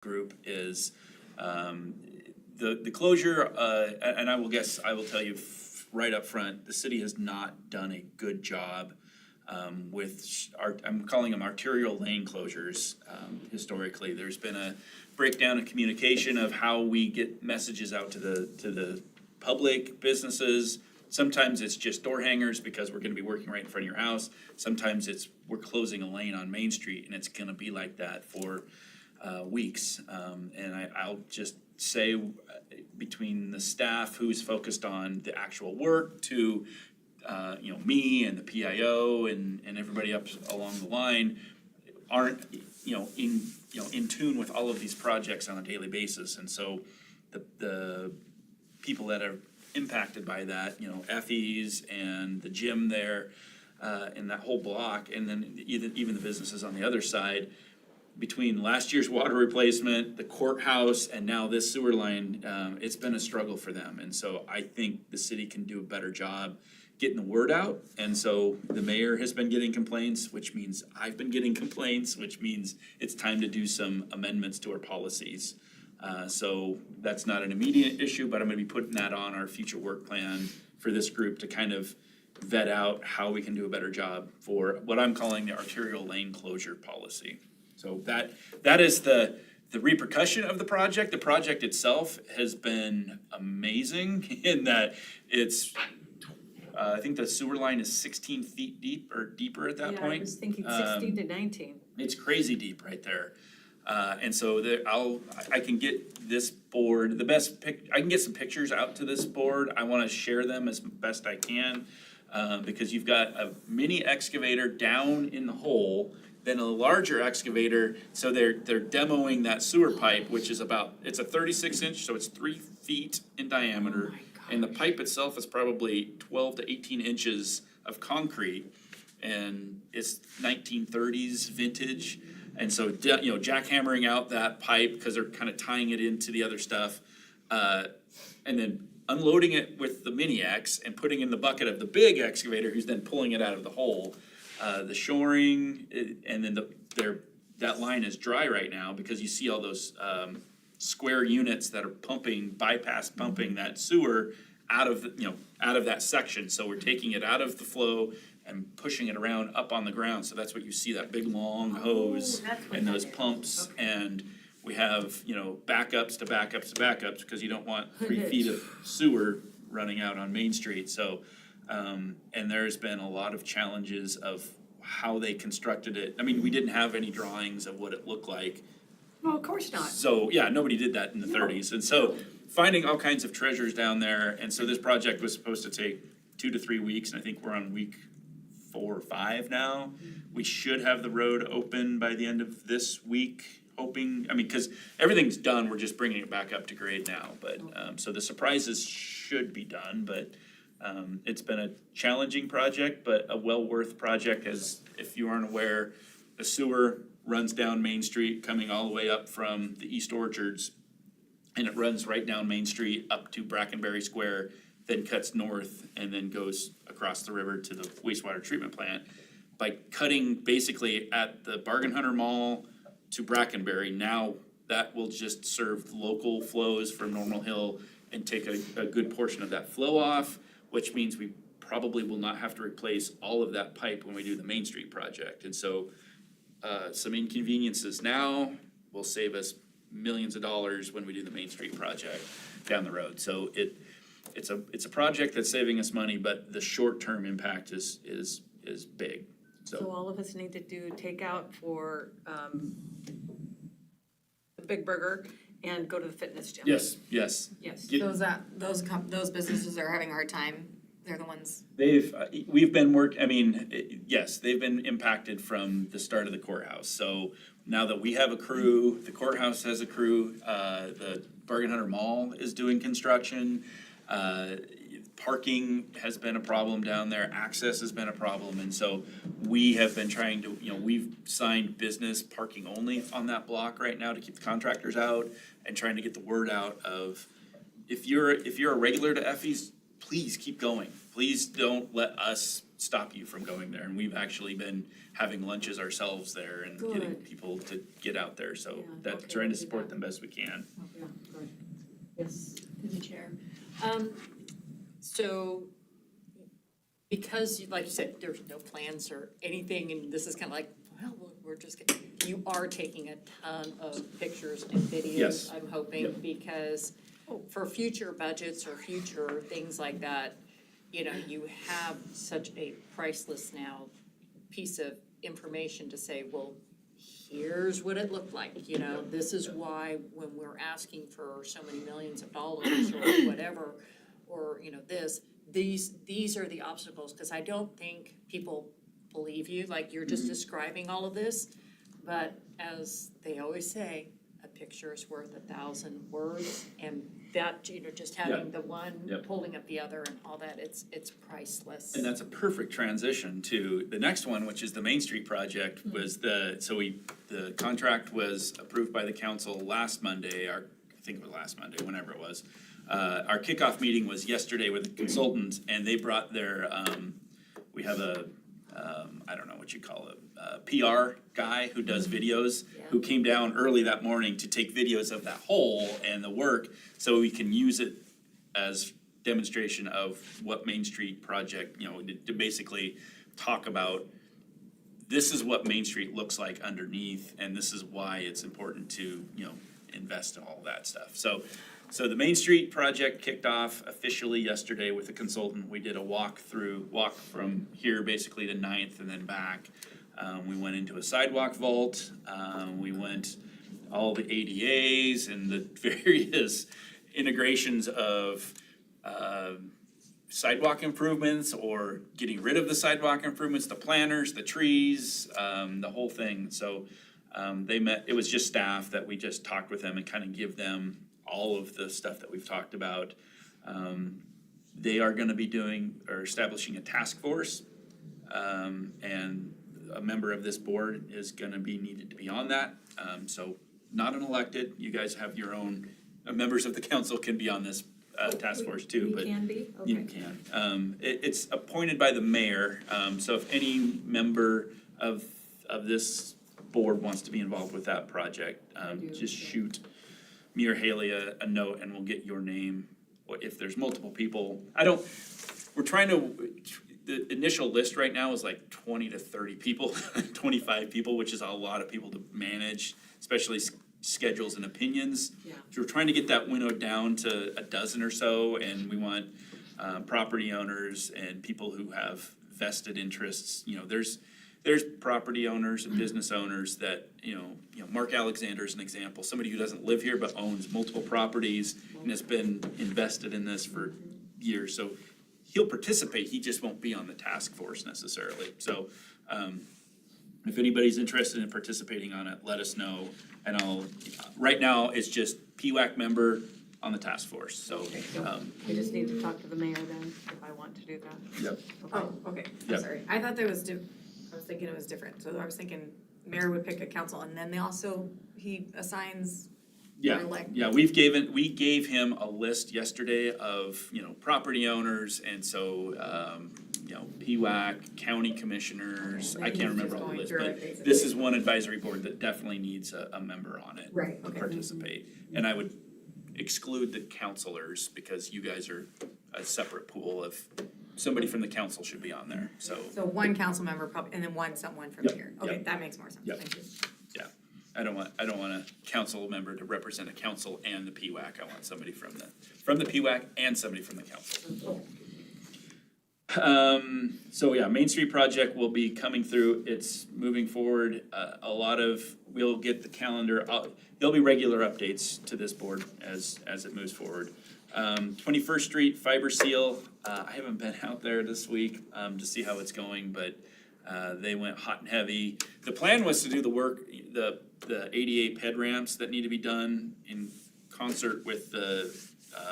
group is the closure, and I will tell you right up front, the city has not done a good job with I'm calling them arterial lane closures. Historically, there's been a breakdown in communication of how we get messages out to the public, businesses. Sometimes it's just door hangers because we're gonna be working right in front of your house. Sometimes it's we're closing a lane on Main Street and it's gonna be like that for weeks. And I'll just say between the staff who's focused on the actual work to me and the PIO and everybody up along the line aren't in tune with all of these projects on a daily basis. And so the people that are impacted by that, Effie's and the gym there, and that whole block, and then even the businesses on the other side, between last year's water replacement, the courthouse, and now this sewer line, it's been a struggle for them. And so I think the city can do a better job getting the word out. And so the mayor has been getting complaints, which means I've been getting complaints, which means it's time to do some amendments to our policies. So that's not an immediate issue, but I'm gonna be putting that on our future work plan for this group to kind of vet out how we can do a better job for what I'm calling the arterial lane closure policy. So that is the repercussion of the project. The project itself has been amazing in that it's, I think the sewer line is 16 feet deep or deeper at that point. Yeah, I was thinking 16 to 19. It's crazy deep right there. And so I can get this board, I can get some pictures out to this board. I wanna share them as best I can, because you've got a mini excavator down in the hole, then a larger excavator, so they're demoing that sewer pipe, which is it's a 36 inch, so it's 3 feet in diameter. And the pipe itself is probably 12 to 18 inches of concrete, and it's 1930s vintage. And so, jackhammering out that pipe, because they're kind of tying it into the other stuff, and then unloading it with the mini X and putting in the bucket of the big excavator, who's then pulling it out of the hole. The shoring, and then that line is dry right now because you see all those square units that are bypass pumping that sewer out of that section. So we're taking it out of the flow and pushing it around up on the ground. So that's what you see, that big long hose and those pumps. Okay. And we have, backups to backups to backups because you don't want 3 feet of sewer running out on Main Street. So, and there's been a lot of challenges of how they constructed it. I mean, we didn't have any drawings of what it looked like. Well, of course not. So, yeah, nobody did that in the 30s. And so finding all kinds of treasures down there. And so this project was supposed to take 2 to 3 weeks. And I think we're on week 4 or 5 now. We should have the road open by the end of this week, hoping, because everything's done. We're just bringing it back up to grade now. But, so the surprises should be done, but it's been a challenging project, but a well worth project. As if you aren't aware, the sewer runs down Main Street, coming all the way up from the East Orchards, and it runs right down Main Street up to Brackenberry Square, then cuts north and then goes across the river to the wastewater treatment plant. By cutting basically at the Bargain Hunter Mall to Brackenberry, now that will just serve local flows from Normal Hill and take a good portion of that flow off, which means we probably will not have to replace all of that pipe when we do the Main Street project. And so some inconveniences now will save us millions of dollars when we do the Main Street project down the road. So it's a project that's saving us money, but the short-term impact is big. So all of us need to do takeout for the Big Burger and go to the fitness gym. Yes. Yes. Those businesses are having a hard time. They're the ones. We've been yes, they've been impacted from the start of the courthouse. So now that we have a crew, the courthouse has a crew, the Bargain Hunter Mall is doing construction. Parking has been a problem down there, access has been a problem, and so we have been trying to, we've signed business parking only on that block right now to keep the contractors out and trying to get the word out of, if you're a regular to Effie's, please keep going. Please don't let us stop you from going there. And we've actually been having lunches ourselves there and getting Good. people to get out there, so Yeah, that's okay, trying to we'll do support that. them best we can. Yeah, good. Yes. Through the chair. So because, like you said, there's no plans or anything, and this is kind of like, well, we're just, you are taking a ton of pictures and videos, Yes. I'm hoping, Yep. because for future budgets or future things like that, you know, you have such a priceless now piece of information to say, well, here's what it looked like, you know, this is why when we're asking for so many millions of dollars or whatever, or, you know, these are the obstacles, because I don't think people believe you, like you're just describing all of this, but as they always say, a picture is worth 1,000 words, and that, you know, just having the one Yep. pulling up the other and all that, it's priceless. And that's a perfect transition to the next one, which is the Main Street project, was the contract was approved by the council last Monday, I think it was last Monday, whenever it was. Our kickoff meeting was yesterday with the consultants, and they brought their, we have I don't know what you call it, PR guy who does videos, who came down early that morning to take videos of that hole and the work, so we can use it as demonstration of what Main Street project, you know, to basically talk about, this is what Main Street looks like underneath, and this is why it's important to, you know, invest in all that stuff. So the Main Street project kicked off officially yesterday with a consultant. We did a walk from here basically to 9th and then back. We went into a sidewalk vault, we went all the ADAs and the various integrations of sidewalk improvements or getting rid of the sidewalk improvements, the planters, the trees, the whole thing. So they met, it was just staff that we just talked with them and kind of give them all of the stuff that we've talked about. They are gonna be establishing a task force, and a member of this board is gonna be needed to be on that. So not an elected, you guys have your own, members of the council can be on this task force too, but We can be, you okay. can. It's appointed by the mayor, so if any member of this board wants to be involved with that project, just shoot me or Haley a note and we'll get your name. If there's multiple people, we're trying to, the initial list right now is like 20 to 30 people, 25 people, which is a lot of people to manage, especially schedules and opinions. Yeah. So we're trying to get that winnowed down to a dozen or so, and we want property owners and people who have vested interests. You know, there's property owners and business owners that, you know, Mark Alexander is an example, somebody who doesn't live here but owns multiple properties and has been invested in this for years. So he'll participate, he just won't be on the task force necessarily. So if anybody's interested in participating on it, let us know. And right now, it's just PWAC member on the task force, so. Okay, so we just need to talk to the mayor then, if I want to do that. Yep. Oh, okay, Yep. I'm sorry, I thought there was I was thinking it was different, so I was thinking mayor would pick a council, and then he assigns or elect. Yeah, we gave him a list yesterday of, you know, property owners, and so, you know, PWAC, county commissioners, I can't remember all the list, but this is one advisory board that definitely needs a member on it. Right, To okay. participate, and I would exclude the counselors, because you guys are a separate pool of, somebody from the council should be on there, so. So one council member probably, and then someone from Yep, here, okay, yep. that makes more sense, Yep. thank you. I don't want a council member to represent a council and the PWAC. I want somebody from the PWAC and somebody from the council. So yeah, Main Street project will be coming through. It's moving forward. We'll get the calendar. There'll be regular updates to this board as it moves forward. 21st Street fiber seal. I haven't been out there this week to see how it's going, but they went hot and heavy. The plan was to do the work, the 88 ped ramps that need to be done in concert with the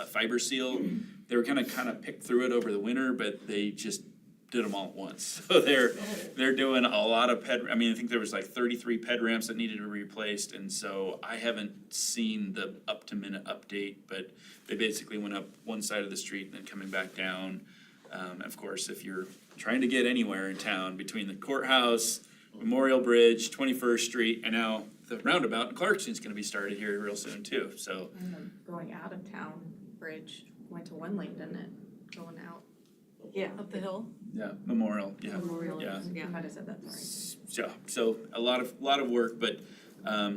fiber seal. They were kind of picked through it over the winter, but they just did them all at once. So they're doing a lot of I think there was like 33 ped ramps that needed to be replaced, and so I haven't seen the up-to-minute update, but they basically went up one side of the street and then coming back down. Of course, if you're trying to get anywhere in town between the courthouse, Memorial Bridge, 21st Street, and now the roundabout in Clarkston's gonna be started here real soon too, so. And the going out of town bridge went to one lane, didn't it? Going out Yeah. up the hill? Yeah, Memorial, yeah. Memorial, Yeah. yeah. You might have said that, sorry. So a lot of work, but,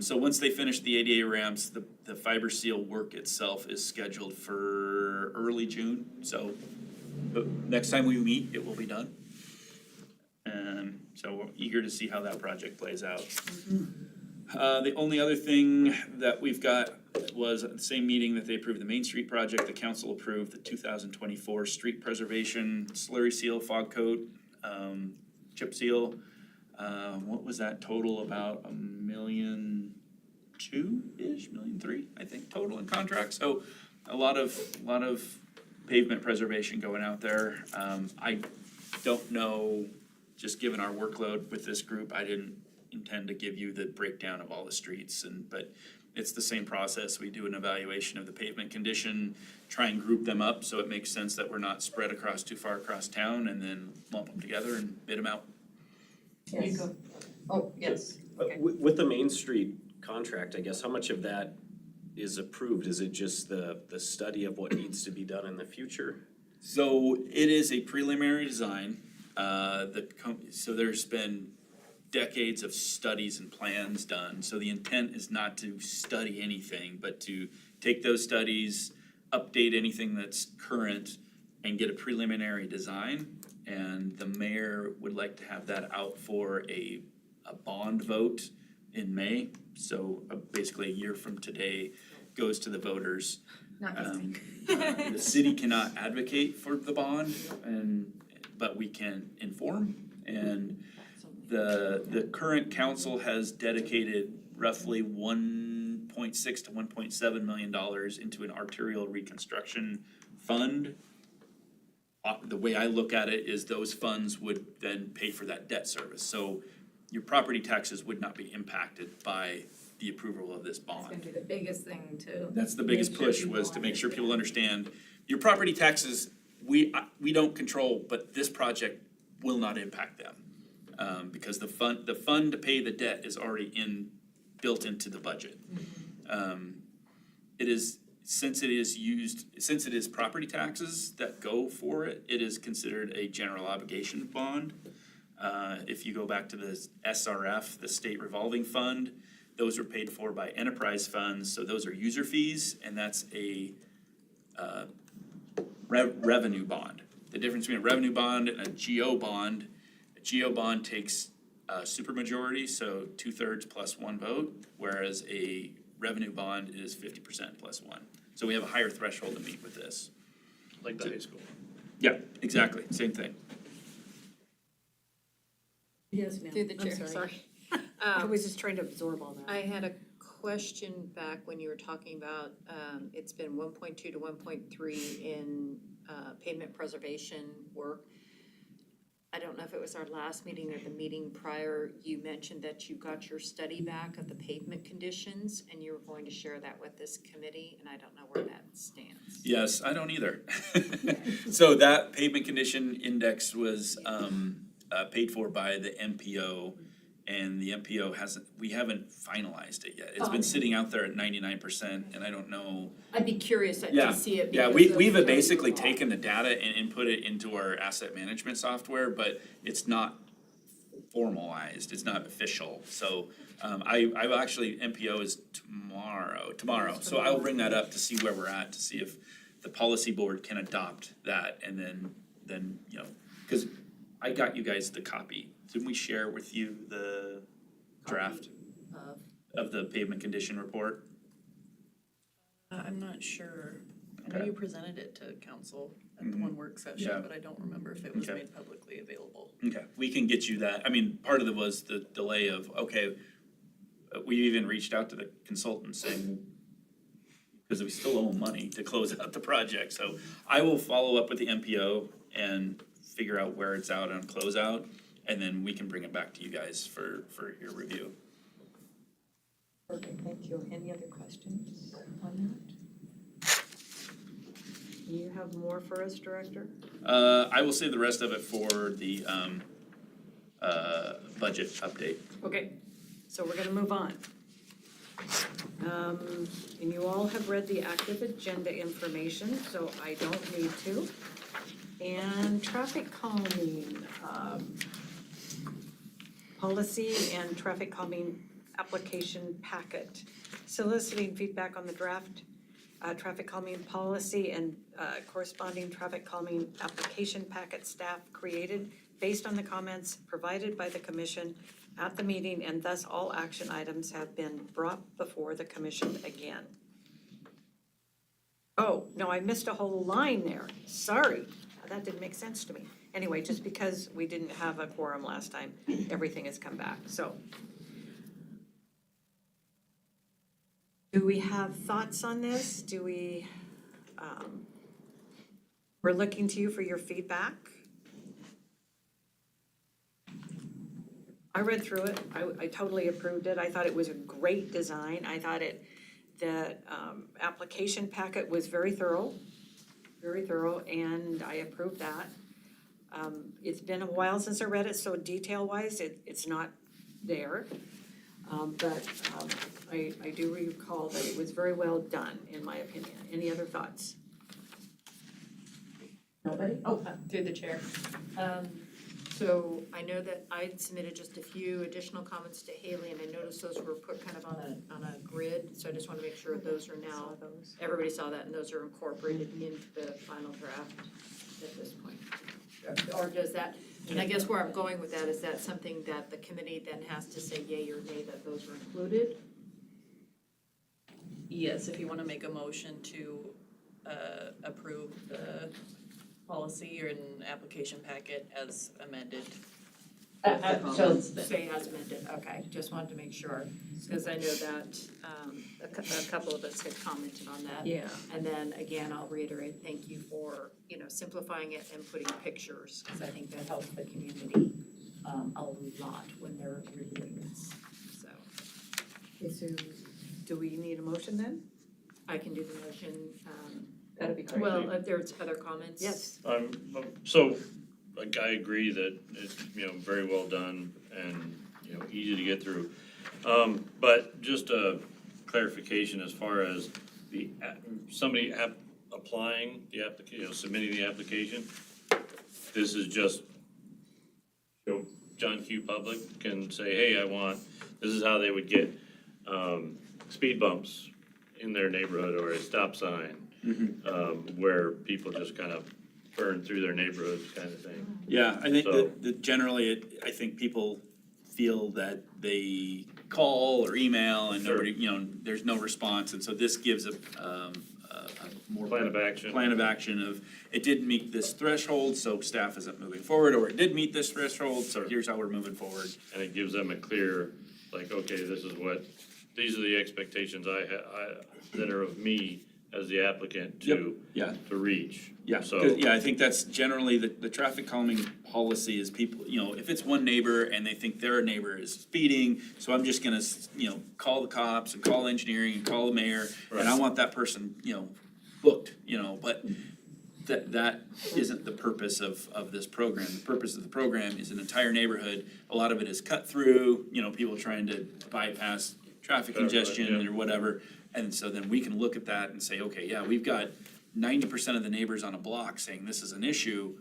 so once they finish the ADA ramps, the fiber seal work itself is scheduled for early June, so. But next time we meet, it will be done. So we're eager to see how that project plays out. The only other thing that we've got was at the same meeting that they approved the Main Street project, the council approved the 2024 street preservation slurry seal, fog coat, chip seal. What was that total, about $1.2 million-ish, $1.3 million, I think, total in contract, so a lot of pavement preservation going out there. I don't know, just given our workload with this group, I didn't intend to give you the breakdown of all the streets, but it's the same process. We do an evaluation of the pavement condition, try and group them up so it makes sense that we're not spread across too far across town, and then lump them together and bid them out. Yes. Oh, yes. Okay. With the Main Street contract, I guess, how much of that is approved? Is it just the study of what needs to be done in the future? So it is a preliminary design. So there's been decades of studies and plans done. So the intent is not to study anything, but to take those studies, update anything that's current, and get a preliminary design. And the mayor would like to have that out for a bond vote in May. So basically a year from today goes to the voters. Not easy. The city cannot advocate for the bond, but we can inform. And the current council has dedicated roughly $1.6 to $1.7 million into an arterial reconstruction fund. The way I look at it is those funds would then pay for that debt service. So your property taxes would not be impacted by the approval of this It's gonna bond. be the biggest thing to. That's the biggest make sure push, people was to make sure people understand. understand, your property taxes, we don't control, but this project will not impact them. Because the fund to pay the debt is already built into the budget. It is, since it is property taxes that go for it, it is considered a general obligation bond. If you go back to the SRF, the state revolving fund, those are paid for by enterprise funds, so those are user fees, and that's a revenue bond. The difference between a revenue bond and a GO bond, a GO bond takes supermajority, so 2/3 plus one vote, whereas a revenue bond is 50% plus one. So we have a higher threshold to meet with this. Like the high school. Yeah, exactly, same thing. Yes, ma'am. Through the I'm chair, sorry. I was just trying to absorb all that. I had a question back when you were talking about, it's been 1.2 to 1.3 in pavement preservation work. I don't know if it was our last meeting or the meeting prior, you mentioned that you got your study back of the pavement conditions and you were going to share that with this committee, and I don't know where that stands. Yes, I don't either. So that pavement condition index was paid for by the MPO, and the MPO we haven't finalized it yet. It's been sitting out there at 99%, and I don't know. I'd be curious to see it. Yeah, because we've of- basically taken the data and input it into our asset management software, but it's not formalized, it's not official. So I've actually, MPO is tomorrow, so I will bring that up to see where we're at, to see if the policy board can adopt that, and then, you know, cause I got you guys the copy. Didn't we share with you the draft of the pavement condition report? I'm not sure. I know Okay. you presented it to council at the Mhm. one work session, Yeah. but I don't remember if it was Okay. made publicly available. Okay, we can get you that. I mean, part of it was the delay of, okay, we even reached out to the consultant saying, because we still owe money to close out the project, so I will follow up with the MPO and figure out where it's out on closeout, and then we can bring it back to you guys for your review. Okay, thank you. Any other questions on that? You have more for us, Director? I will save the rest of it for the, budget update. Okay, so we're gonna move on. And you all have read the active agenda information, so I don't need to. And traffic calming, policy and traffic calming application packet. Soliciting feedback on the draft, traffic calming policy and, corresponding traffic calming application packet staff created based on the comments provided by the commission at the meeting, and thus all action items have been brought before the commission again. Oh, no, I missed a whole line there, sorry, that didn't make sense to me. Anyway, just because we didn't have a quorum last time, everything has come back, so. Do we have thoughts on this? Do we, we're looking to you for your feedback. I read through it, I totally approved it, I thought it was a great design, I thought the application packet was very thorough, and I approved that. It's been a while since I read it, so detail-wise, it's not there. But I do recall that it was very well done, in my opinion. Any other thoughts? Nobody? Oh, through the chair. So I know that I'd submitted just a few additional comments to Haley, and I noticed those were put kind of on a grid, so I just want to make sure those are now, everybody saw that, and those are incorporated into the final draft at this point. Or does that, and I guess where I'm going with that, is that something that the committee then has to say yay or nay that those are included? Yes, if you wanna make a motion to approve the policy or an application packet as amended. So say as amended, okay, just wanted to make sure, because I know that a couple of us had commented on that. Yeah. And then again, I'll reiterate, thank you for, simplifying it and putting pictures, because I think that helps the community a lot when they're reviewing this, so. Okay, so do we need a motion then? I can do the motion, That'd be great. well, if there's other comments. Yes. So, like, I agree that it's, very well done and, easy to get through. But just a clarification as far as somebody applying the application, submitting the application, this is just, John Q. Public can say, hey, this is how they would get, speed bumps in their neighborhood or a stop sign, where people just kind of burn through their neighborhoods kind of thing. Yeah, I think So- that generally, I think people feel that they call or email and Sure. nobody, there's no response, and so this gives a more. Plan of action. Plan of action of, it didn't meet this threshold, so staff isn't moving forward, or it did meet this threshold, so Sure. here's how we're moving forward. And it gives them a clear, like, okay, these are the expectations that are of me as the applicant to Yeah. reach. Yeah, So- 'cause, yeah, I think that's generally the traffic calming policy is people, if it's one neighbor and they think their neighbor is speeding, so I'm just gonna, call the cops and call engineering and call the mayor, and I Right. want that person, booked, but that isn't the purpose of this program. The purpose of the program is an entire neighborhood, a lot of it is cut through, people trying to bypass traffic Right, congestion yeah. or whatever. And so then we can look at that and say, okay, yeah, we've got 90% of the neighbors on a block saying this is an issue.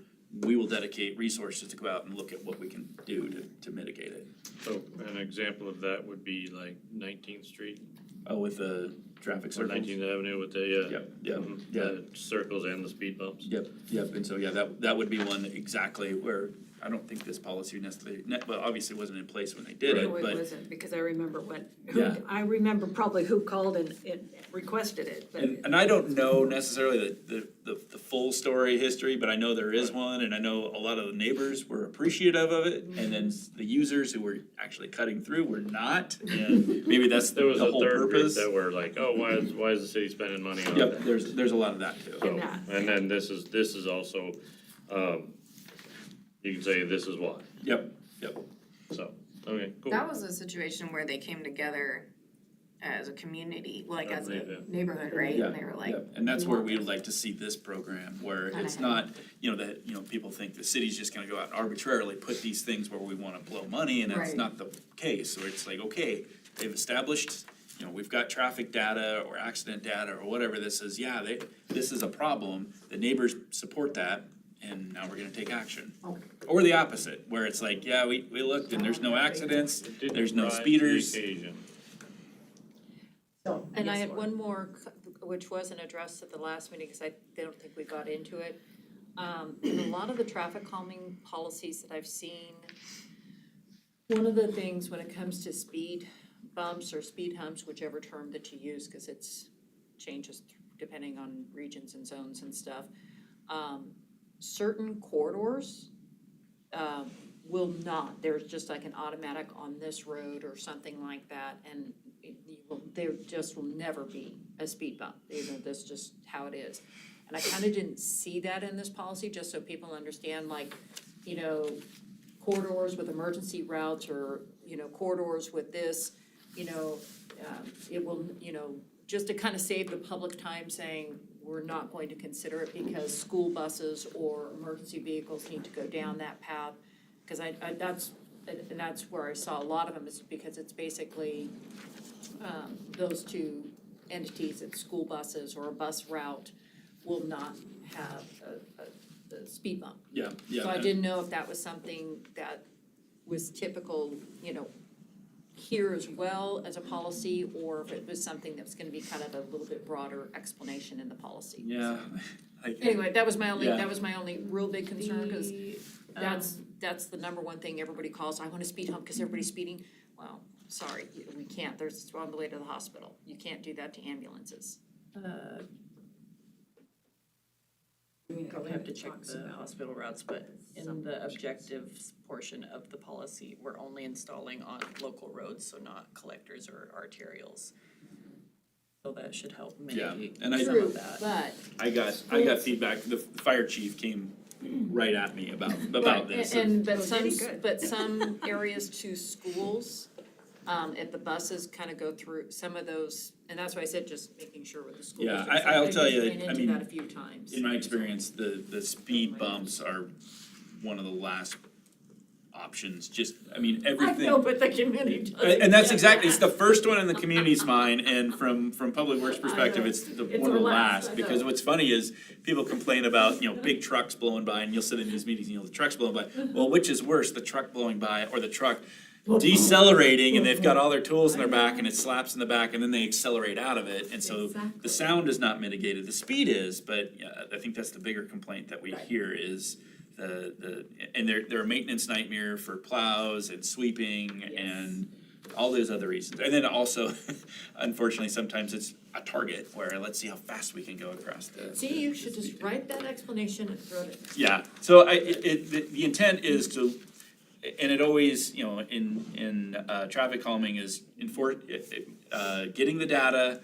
We will dedicate resources to go out and look at what we can do to mitigate it. So an example of that would be like 19th Street With the traffic or circles. 19th Avenue with the, the circles and the speed bumps. Yep, and so, yeah, that would be one exactly where, I don't think this policy necessarily, well, obviously wasn't in place when they did it, No, it but. wasn't, because I remember Yeah. I remember probably who called and requested it, but. And I don't know necessarily the full story history, but I know there is one, and I know a lot of the neighbors were appreciative of it, and then the users who were actually cutting through were not, and maybe that's the There was a whole third group purpose. that were like, oh, why is the city spending money on Yep, that? there's a lot of that too. So, And that. and then this is also, you can say this is why, Yep, so, okay, cool. That was a situation where they came together as a community, like I as believe a it. neighborhood, right? Yeah, And they were like, yeah, and that's we where want we this. would like to see this program, where Kinda it's have not, that, people think the city's just gonna go out and arbitrarily put these things where we wanna blow money, and that's Right. not the case. So it's like, okay, they've established, we've got traffic data or accident data or whatever this is, this is a problem, the neighbors support that, and now we're gonna take action. Okay. Or the opposite, where it's like, yeah, we looked and there's no accidents, It didn't there's no rise to the speeders. occasion. So, and I Yes, had Laura. one more, which wasn't addressed at the last meeting, because I don't think we got into it. In a lot of the traffic calming policies that I've seen, one of the things when it comes to speed bumps or speed humps, whichever term that you use, because it's changes depending on regions and zones and stuff, certain corridors will not, there's just like an automatic on this road or something like that, and there just will never be a speed bump, that's just how it is. And I kinda didn't see that in this policy, just so people understand, like, corridors with emergency routes or, corridors with this, it will, just to kind of save the public time saying, we're not going to consider it because school buses or emergency vehicles need to go down that path. Cause that's where I saw a lot of them, is because it's basically, those two entities, it's school buses or a bus route will not have a speed bump. Yeah, yeah. So I didn't know if that was something that was typical, here as well as a policy, or if it was something that was gonna be kind of a little bit broader explanation in the policy. Yeah. Anyway, that was my only, Yeah. real big concern, because The, that's the number one thing everybody calls, I want a speed hump because everybody's speeding. Well, sorry, we can't, it's on the way to the hospital, you can't do that to ambulances. we probably have to check the hospital routes, but in the objectives portion of the policy, we're only installing on local roads, so not collectors or arterials. So that should help mitigate and I- some True, of that. but. I got feedback, the fire chief came right at me about this. And but Oh, some, did he? Good. but some areas to schools, if the buses kind of go through some of those, and that's why I said just making sure with the school Yeah, districts. I'll I tell you, ran I into mean, that a few times. In my experience, the speed bumps are one of the last options, I everything. know, but the community doesn't And that's get exactly, it's that. the first one in the community's mind, and from Public Works perspective, it's It's one of the the last, last. I Because know. what's funny is, people complain about, big trucks blowing by, and you'll sit in these meetings, and the truck's blowing by. Well, which is worse, the truck blowing by, or the truck decelerating, and they've got all their tools in their back, and it slaps in the back, and then they accelerate out of it, and so the sound is not mitigated, the speed is, but I think that's the bigger complaint that we hear is and they're a maintenance nightmare for plows and sweeping and all those other reasons. And then also, unfortunately, sometimes it's a target where let's see how fast we can go across the. See, you should just write that explanation and throw it. Yeah, so the intent is to, and it always, in traffic calming is getting the data.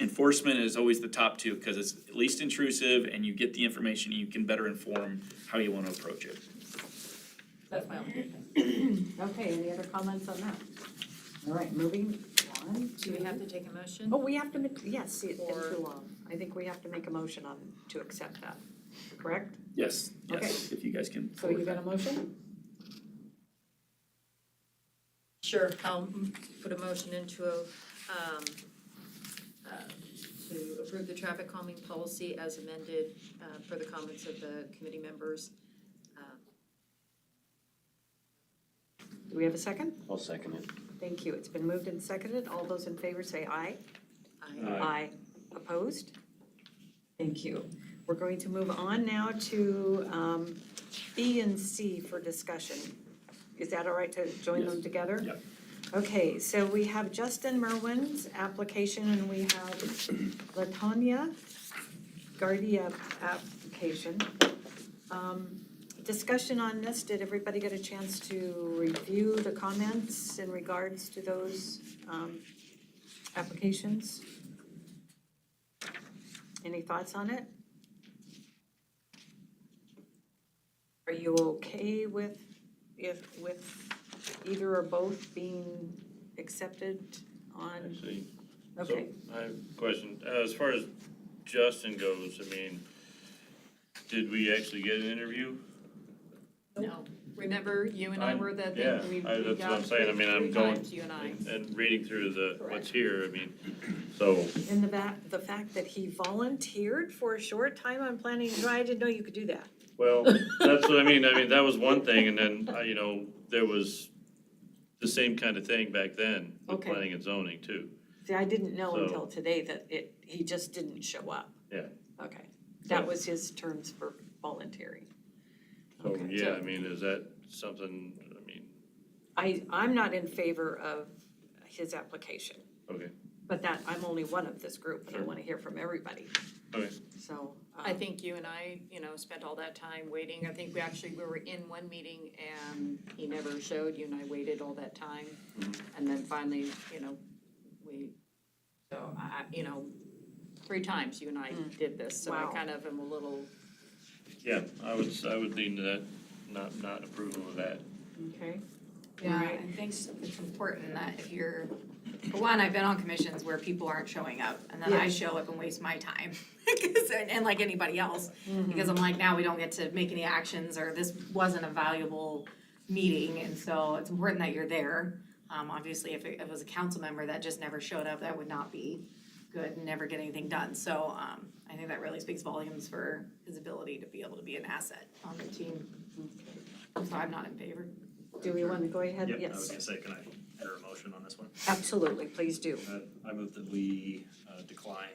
Enforcement is always the top two, because it's least intrusive and you get the information, you can better inform how you wanna approach it. That's my only thing. Okay, any other comments on that? All right, moving on Do we have to take a motion? Oh, we have to, yes, it's been Or- too long. I think we have to make a motion to accept that, correct? Yes, Okay. if you guys can. So you got a motion? Sure, I'll put a motion into to approve the traffic calming policy as amended, per the comments of the committee members. Do we have a second? I'll second it. Thank you. It's been moved and seconded. All those in favor say aye. I- Opposed? Thank you. We're going to move on now to B and C for discussion. Is that all right to join them Yes. together? Yep. Okay, so we have Justin Merwin's application and we have Latonia Gardia application. Discussion on this, did everybody get a chance to review the comments in regards to those applications? Any thoughts on it? Are you okay with either or both being accepted on? Actually, Okay, So I have a question, as far as Justin goes, I mean, did we actually get an interview? No, remember, you and I were the thing, Yeah, we that's what got I'm saying, I mean, I'm three going times, you and I. and reading through what's Correct. here, I mean, so, and the fact that he volunteered for a short time on planning, I didn't know you could do that. well, that's what I mean, that was one thing, and then, there was the same kind of thing back then with Okay. planning and zoning too. See, I didn't know So- until today that he just didn't show up. Yeah. Okay, that was his terms for volunteering. So, Okay. yeah, I mean, is that something, I'm not in favor of his application, okay, but I'm only one of this group, and I Sure. wanna hear from everybody, okay, so. I think you and I, spent all that time waiting. I think we were in one meeting and he never showed. You and I waited all that time. And then finally, so I, 3 times you and I did this, so I Wow. kind of am a little, yeah, I would lean to that, not approval of that. Okay, Yeah, Alright. I think it's important that if you're, for one, I've been on commissions where people aren't showing up, and then I Yeah. show up and waste my time. And like anybody else, Mm-hmm. because I'm like, now we don't get to make any actions, or this wasn't a valuable meeting, and so it's important that you're there. Obviously, if it was a council member that just never showed up, that would not be good and never get anything done. So, I think that really speaks volumes for his ability to be able to be an asset on the team. So I'm not in favor. do we wanna go ahead? Yep, I was Yes, gonna say, can I enter a motion on this one? absolutely, please do. I move that we decline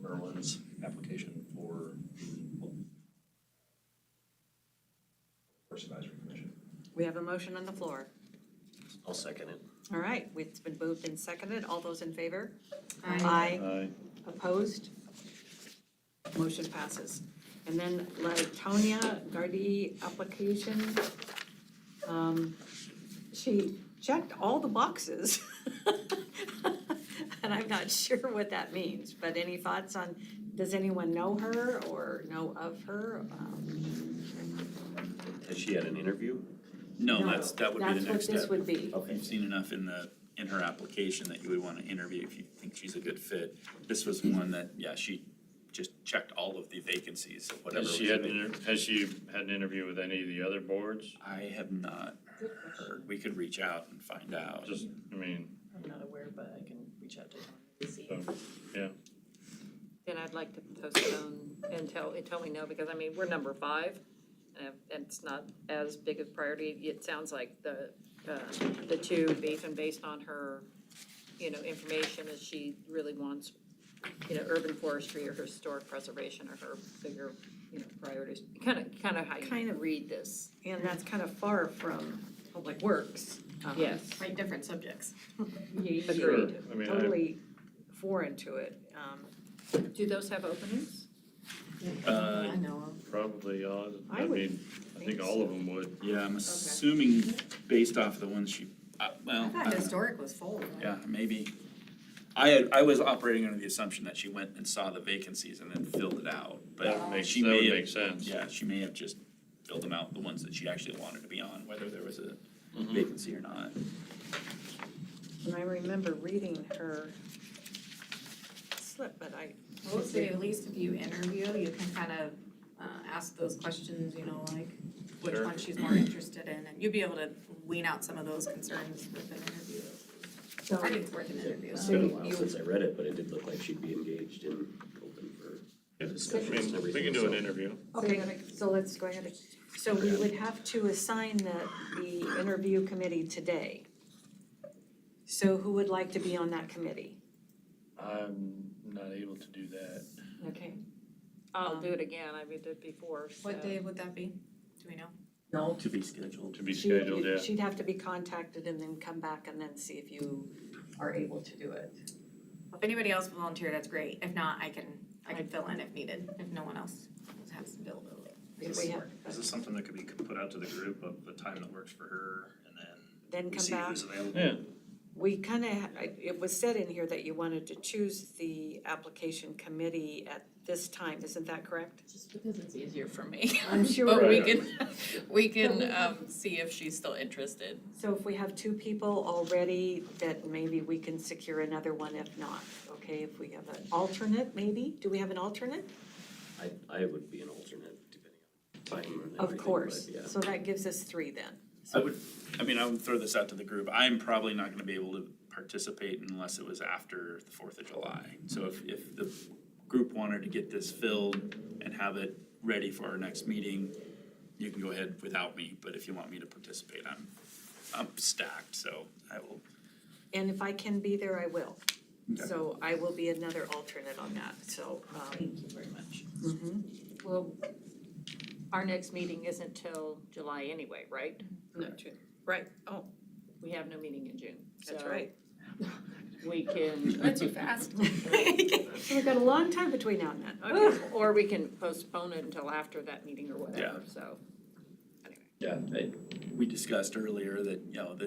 Merlin's application for Forest Advisory Commission. We have a motion on the floor. I'll second it. All right, it's been moved and seconded. All those in favor? Aye. Aye. Opposed? Motion passes. And then Latonia Gardy application, she checked all the boxes. And I'm not sure what that means, but any thoughts on, does anyone know her or know of her? Has she had an interview? No, that would be the next That's what this step. would be. You've seen enough in her application that you would wanna interview if you think she's a good fit. This was one that, yeah, she just checked all of the vacancies of whatever Has was she had available. has she had an interview with any of the other boards? I have not heard, we could reach out and find out. Just, I'm not aware, but I can reach out to Tom and see. then I'd like to postpone until we know, because we're number 5. And it's not as big a priority. It sounds like the two, based on her, information, is she really wants, urban forestry or historic preservation are her bigger, priorities. Kind of how you read this. And that's kind of far from Public Works. Yes, Quite different subjects. agreed. I mean, Totally foreign to it. Do those have openings? I know. probably, I I would mean, I think all of them would. Yeah, I'm assuming based off the ones she, well, I I thought don't know. historic was full. Yeah, maybe. I was operating under the assumption that she went and saw the vacancies and then filled it out, but That she would may have, make sense. yeah, she may have just filled them out, the ones that she actually wanted to be on, whether there was a Mm-hmm. vacancy or not. And I remember reading her slip, but I, I would say at least if you interview, you can kind of ask those questions, like which Sure. one she's more interested in, and you'll be able to wean out some of those concerns with an interview. so, I think it's worth an interview. It's been a while since I read it, but it did look like she'd be engaged and open for I discussions and mean, everything. we can do an so- interview. okay, so let's go ahead. So we would have to assign the interview committee today. So who would like to be on that committee? I'm not able to do that. Okay. I'll do it again. I did it before, so. What day would that be? Do we know? No. To be scheduled. To be scheduled, yeah. She'd have to be contacted and then come back and then see if you are able to do it. If anybody else will volunteer, that's great. If not, I can fill in if needed, if no one else has availability. If we have, Is this something that could be put out to the group of the time that works for her, and then then we come see back. who's available? Yeah, we it was said in here that you wanted to choose the application committee at this time, isn't that correct? Just because it's easier for me. I'm sure. But we Right. can see if she's still interested. So if we have two people already, that maybe we can secure another one if not, okay? If we have an alternate, maybe? Do we have an alternate? I would be an alternate depending on time and Of everything, course, but yeah. so that gives us three then. I would throw this out to the group. I'm probably not gonna be able to participate unless it was after the 4th of July. So if the group wanted to get this filled and have it ready for our next meeting, you can go ahead without me, but if you want me to participate, I'm stacked, so I will. And if I can be there, I will. Okay. So I will be another alternate on that, so, Thank you very much. Well, our next meeting isn't till July anyway, right? no, June. Right, oh, We have no meeting in June, that's so right. we can. Not too fast. So we've got a long time between now and then, okay. Or we can postpone it until after that meeting or whatever, so. Yeah, we discussed earlier that, you know,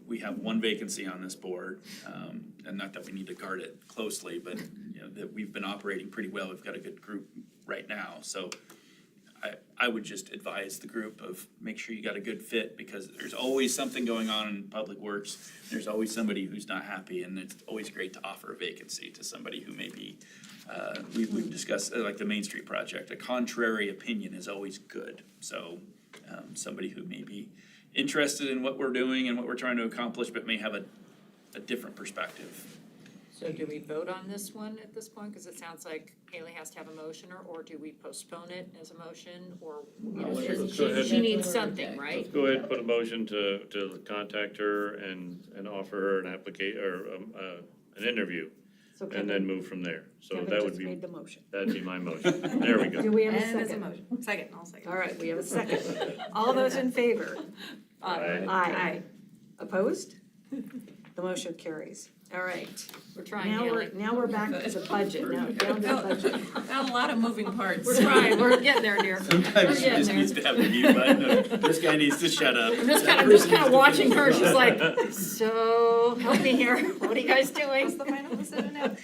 we have one vacancy on this board, and not that we need to guard it closely, but, you know, that we've been operating pretty well, we've got a good group right now, so I would just advise the group of make sure you got a good fit, because there's always something going on in Public Works, there's always somebody who's not happy, and it's always great to offer a vacancy to somebody who may be, we've discussed, like the Main Street project, a contrary opinion is always good, so somebody who may be interested in what we're doing and what we're trying to accomplish, but may have a different perspective. So do we vote on this one at this point? Because it sounds like Haley has to have a motion, or do we postpone it as a motion, or, you know, Let's go ahead. she needs something, right? Let's go ahead and put a motion to contact her and offer her an an interview, So and then move from there. So Kevin that just would be, made the motion. that'd be my motion. There we Do go. we have a And it's a second? motion. Second, I'll second. All right, we have a second. All those in favor? Aye. Aye. Opposed? The motion carries. All right. We're trying, Now Haley. we're back to the budget, now down to the budget. Got a lot of moving parts. We're trying, we're getting there, dear. Sometimes she getting just there. needs to have the mute button, of, this guy needs to shut up. I'm just That kind person of needs to watching finish her, the she's thought. like, so, help me here, what are you guys doing? What's the final decision now?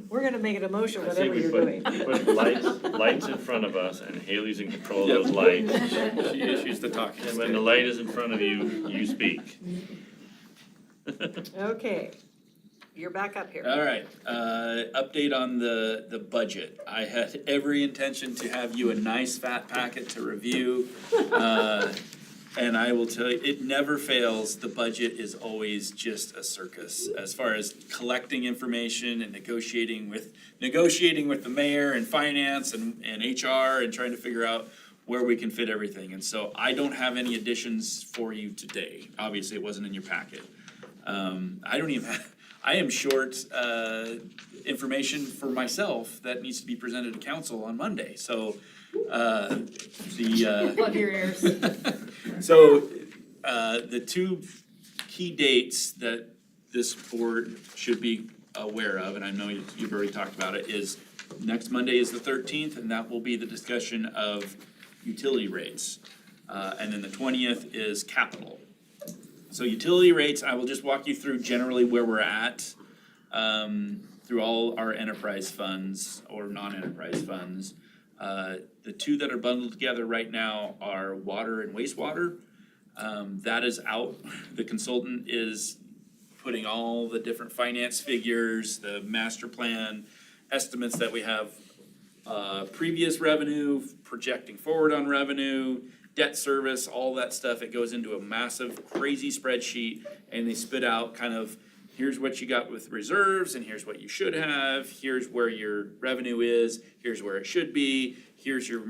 We're gonna make it a motion, I say whatever we you're doing. put lights in front of us, and Haley's in control of Yep. those lights. She issues the talking And when the stick. light is in front of you, you speak. Okay, you're back up here. All right, update on the budget. I had every intention to have you a nice fat packet to review. And I will tell you, it never fails, the budget is always just a circus. As far as collecting information and negotiating with the mayor and finance and HR and trying to figure out where we can fit everything. And so I don't have any additions for you today. Obviously, it wasn't in your packet. I am short information for myself that needs to be presented to council on Monday, so Plug your ears. So the two key dates that this board should be aware of, and I know you've already talked about it, is next Monday is the 13th, and that will be the discussion of utility rates. And then the 20th is capital. So utility rates, I will just walk you through generally where we're at through all our enterprise funds or non-enterprise funds. The two that are bundled together right now are water and wastewater. That is out. The consultant is putting all the different finance figures, the master plan estimates that we have, previous revenue, projecting forward on revenue, debt service, all that stuff. It goes into a massive, crazy spreadsheet, and they spit out kind of, here's what you got with reserves, and here's what you should have, here's where your revenue is, here's where it should be, here's your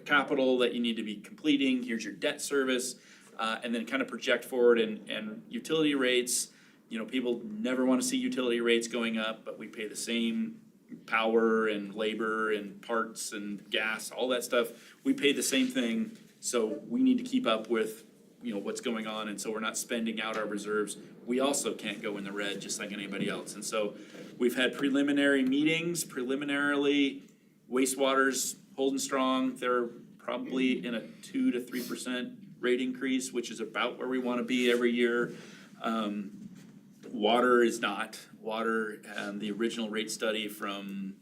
capital that you need to be completing, here's your debt service, and then kind of project forward and utility rates. You know, people never wanna see utility rates going up, but we pay the same power and labor and parts and gas, all that stuff. We pay the same thing, so we need to keep up with, you know, what's going on, and so we're not spending out our reserves. We also can't go in the red just like anybody else, and so we've had preliminary meetings. Preliminarily, wastewater's holding strong. They're probably in a 2 to 3% rate increase, which is about where we wanna be every year. Water is not. Water, the original rate study from,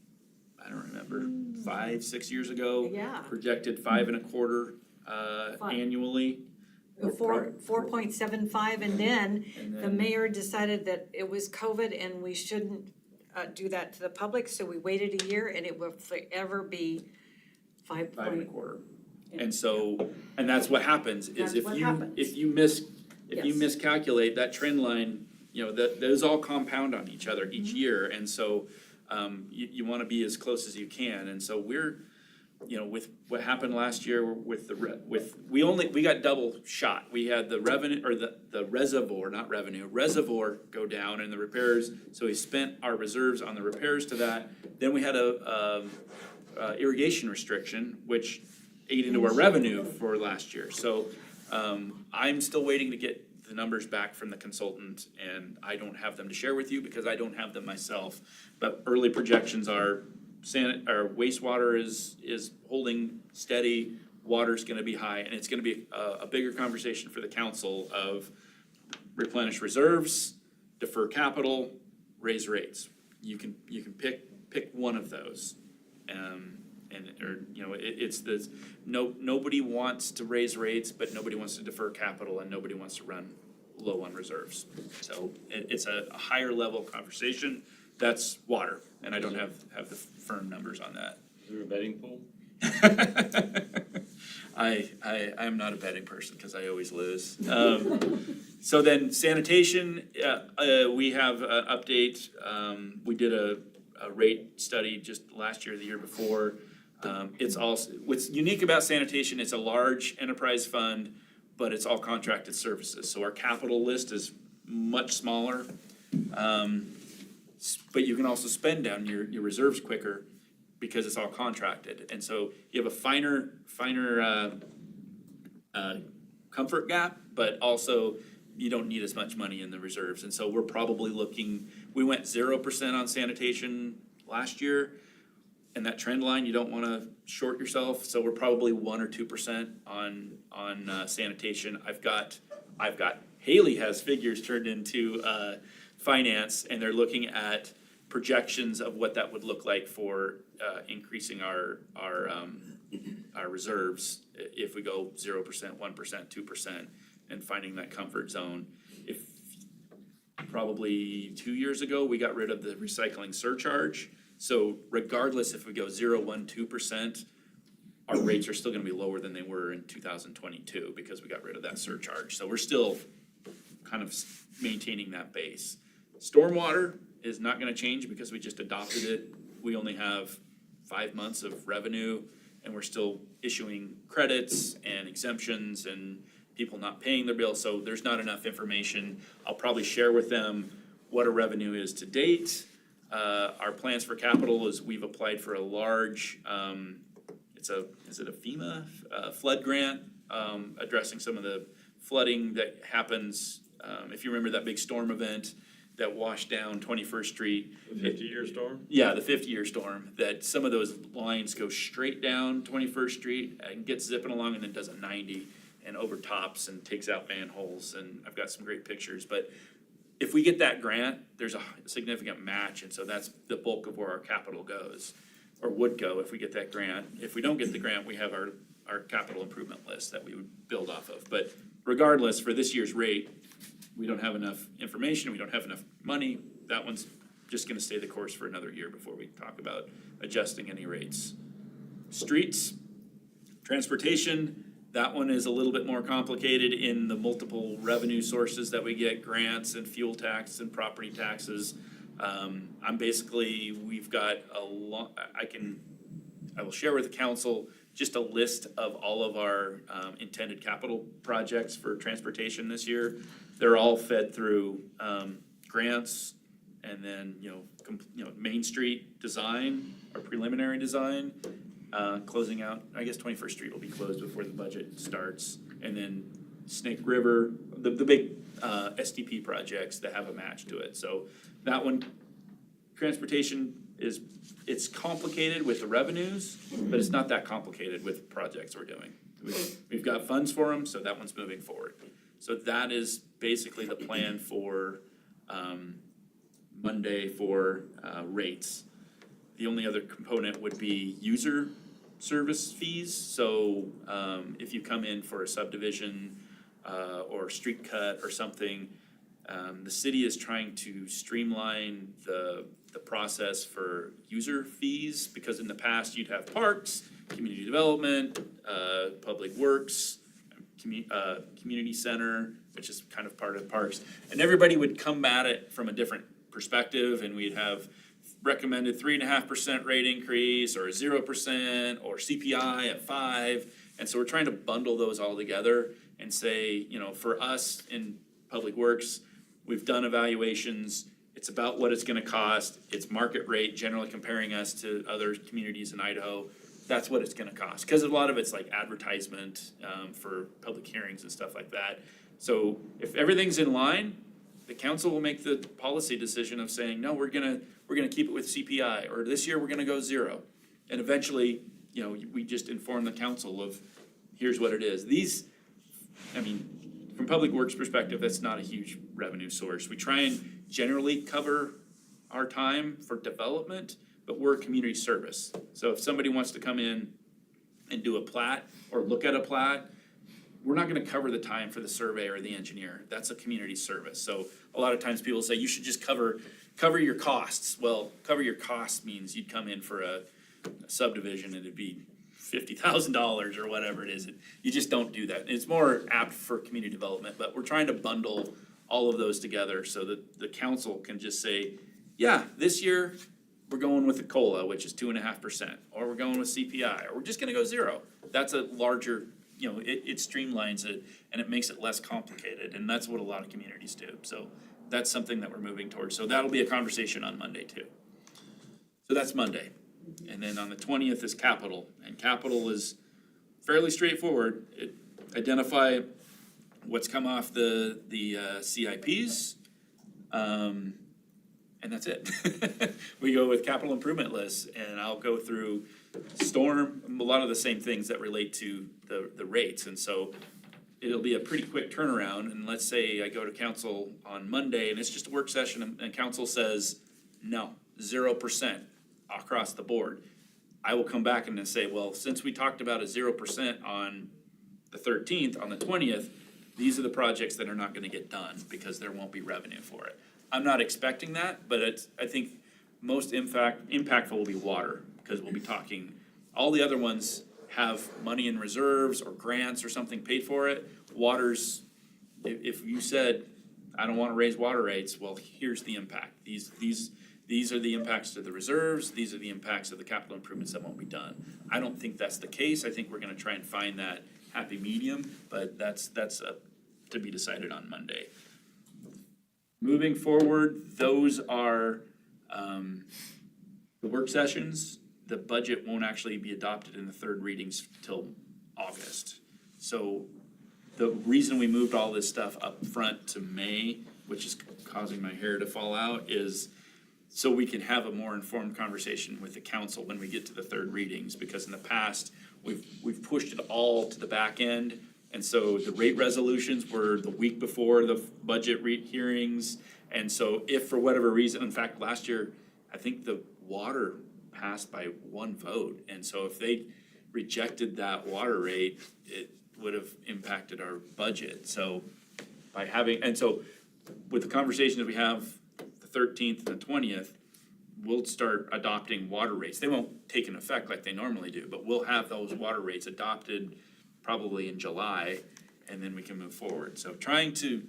I don't remember, 5, 6 years ago. Yeah. Projected 5.25, annually. Or 4.75, and then And the then- mayor decided that it was COVID and we shouldn't do that to the public, so we waited a year and it will forever be 5 5 and a point. quarter. And so, and that's what happens, is That's if what you, happens. if you Yes. miscalculate that trend line, you know, those all compound on each other each Mm-hmm. year, and so, you wanna be as close as you can, and so we're, you know, with what happened last year with we got double shot. We had the revenue, or the reservoir go down and the repairs, so we spent our reserves on the repairs to that. Then we had a irrigation restriction, which ate into our revenue for last year. So, I'm still waiting to get the numbers back from the consultant, and I don't have them to share with you because I don't have them myself. But early projections are wastewater is holding steady, water's gonna be high, and it's gonna be a bigger conversation for the council of replenish reserves, defer capital, raise rates. You can pick one of those. It's this, nobody wants to raise rates, but nobody wants to defer capital, and nobody wants to run low on reserves. So it's a higher level conversation. That's water, and I don't have the firm numbers on that. Is there a betting pool? I'm not a betting person, cause I always lose. So then sanitation, we have an update. We did a rate study just last year, or the year before. It's also, what's unique about sanitation, it's a large enterprise fund, but it's all contracted services, so our capital list is much smaller. But you can also spend down your reserves quicker because it's all contracted, and so you have a finer comfort gap, but also you don't need as much money in the reserves, and so we're probably looking, we went 0% on sanitation last year. And that trend line, you don't wanna short yourself, so we're probably 1 or 2% on sanitation. I've got, Haley has figures turned into finance, and they're looking at projections of what that would look like for increasing our reserves if we go 0%, 1%, 2%, and finding that comfort zone. If probably 2 years ago, we got rid of the recycling surcharge. So regardless if we go 0, 1, 2%, our rates are still gonna be lower than they were in 2022 because we got rid of that surcharge. So we're still kind of maintaining that base. Stormwater is not gonna change because we just adopted it. We only have 5 months of revenue, and we're still issuing credits and exemptions and people not paying their bills, so there's not enough information. I'll probably share with them what our revenue is to date. Our plans for capital is we've applied for a large, is it a FEMA flood grant, addressing some of the flooding that happens, if you remember that big storm event that washed down 21st Street. The 50-year storm? Yeah, the 50-year storm, that some of those lines go straight down 21st Street and gets zipping along and then does a 90 and overtops and takes out manholes, and I've got some great pictures, but if we get that grant, there's a significant match, and so that's the bulk of where our capital goes, or would go if we get that grant. If we don't get the grant, we have our capital improvement list that we would build off of, but regardless, for this year's rate, we don't have enough information, we don't have enough money, that one's just gonna stay the course for another year before we talk about adjusting any rates. Streets, transportation, that one is a little bit more complicated in the multiple revenue sources that we get, grants and fuel tax and property taxes. We've got I will share with the council just a list of all of our intended capital projects for transportation this year. They're all fed through grants, and then, Main Street design, or preliminary design, closing out, I guess 21st Street will be closed before the budget starts, and then Snake River, the big STP projects that have a match to it. So that one, transportation it's complicated with the revenues, but it's not that complicated with projects we're doing. We've got funds for them, so that one's moving forward. So that is basically the plan for Monday for rates. The only other component would be user service fees. So if you come in for a subdivision or street cut or something, the city is trying to streamline the process for user fees, because in the past you'd have parks, community development, public works, community center, which is kind of part of parks, and everybody would come at it from a different perspective, and we'd have recommended 3.5% rate increase, or 0%, or CPI at 5%, and so we're trying to bundle those all together and say, you know, for us in Public Works, we've done evaluations, it's about what it's gonna cost, it's market rate, generally comparing us to other communities in Idaho, that's what it's gonna cost, because a lot of it's like advertisement for public hearings and stuff like that. So if everything's in line, the council will make the policy decision of saying, no, we're gonna keep it with CPI, or this year we're gonna go 0. And eventually, you know, we just inform the council of, here's what it is. These, I mean, from Public Works perspective, that's not a huge revenue source. We try and generally cover our time for development, but we're a community service. So if somebody wants to come in and do a plat or look at a plat, we're not gonna cover the time for the surveyor or the engineer. That's a community service. So a lot of times people say you should just cover your costs. Well, cover your costs means you'd come in for a subdivision and it'd be $50,000 or whatever it is. You just don't do that. It's more apt for community development, but we're trying to bundle all of those together so that the council can just say, yeah, this year we're going with the COLA, which is 2.5%, or we're going with CPI, or we're just gonna go 0. That's a larger, you know, it streamlines it and it makes it less complicated, and that's what a lot of communities do. So that's something that we're moving towards. So that'll be a conversation on Monday too. So that's Monday. And then on the 20th is capital, and capital is fairly straightforward. Identify what's come off the CIPs, and that's it. We go with capital improvement lists, and I'll go through storm, a lot of the same things that relate to the rates, and so it'll be a pretty quick turnaround. And let's say I go to council on Monday, and it's just a work session, and council says, no, 0%. Across the board. I will come back and then say, well, since we talked about a 0% on the 13th, on the 20th, these are the projects that are not gonna get done because there won't be revenue for it. I'm not expecting that, but I think most impactful will be water, because we'll be talking, all the other ones have money in reserves or grants or something paid for it. Water's, if you said, I don't wanna raise water rates, well, here's the impact. These are the impacts to the reserves, these are the impacts of the capital improvements that won't be done. I don't think that's the case, I think we're gonna try and find that happy medium, but that's to be decided on Monday. Moving forward, those are the work sessions. The budget won't actually be adopted in the third readings till August. So the reason we moved all this stuff up front to May, which is causing my hair to fall out, is so we can have a more informed conversation with the council when we get to the third readings, because in the past, we've pushed it all to the back end. And so the rate resolutions were the week before the budget hearings. And so if for whatever reason, in fact, last year, I think the water passed by 1 vote. And so if they rejected that water rate, it would have impacted our budget. So by having, and so with the conversations we have 13th and the 20th, we'll start adopting water rates. They won't take an effect like they normally do, but we'll have those water rates adopted probably in July, and then we can move forward. So trying to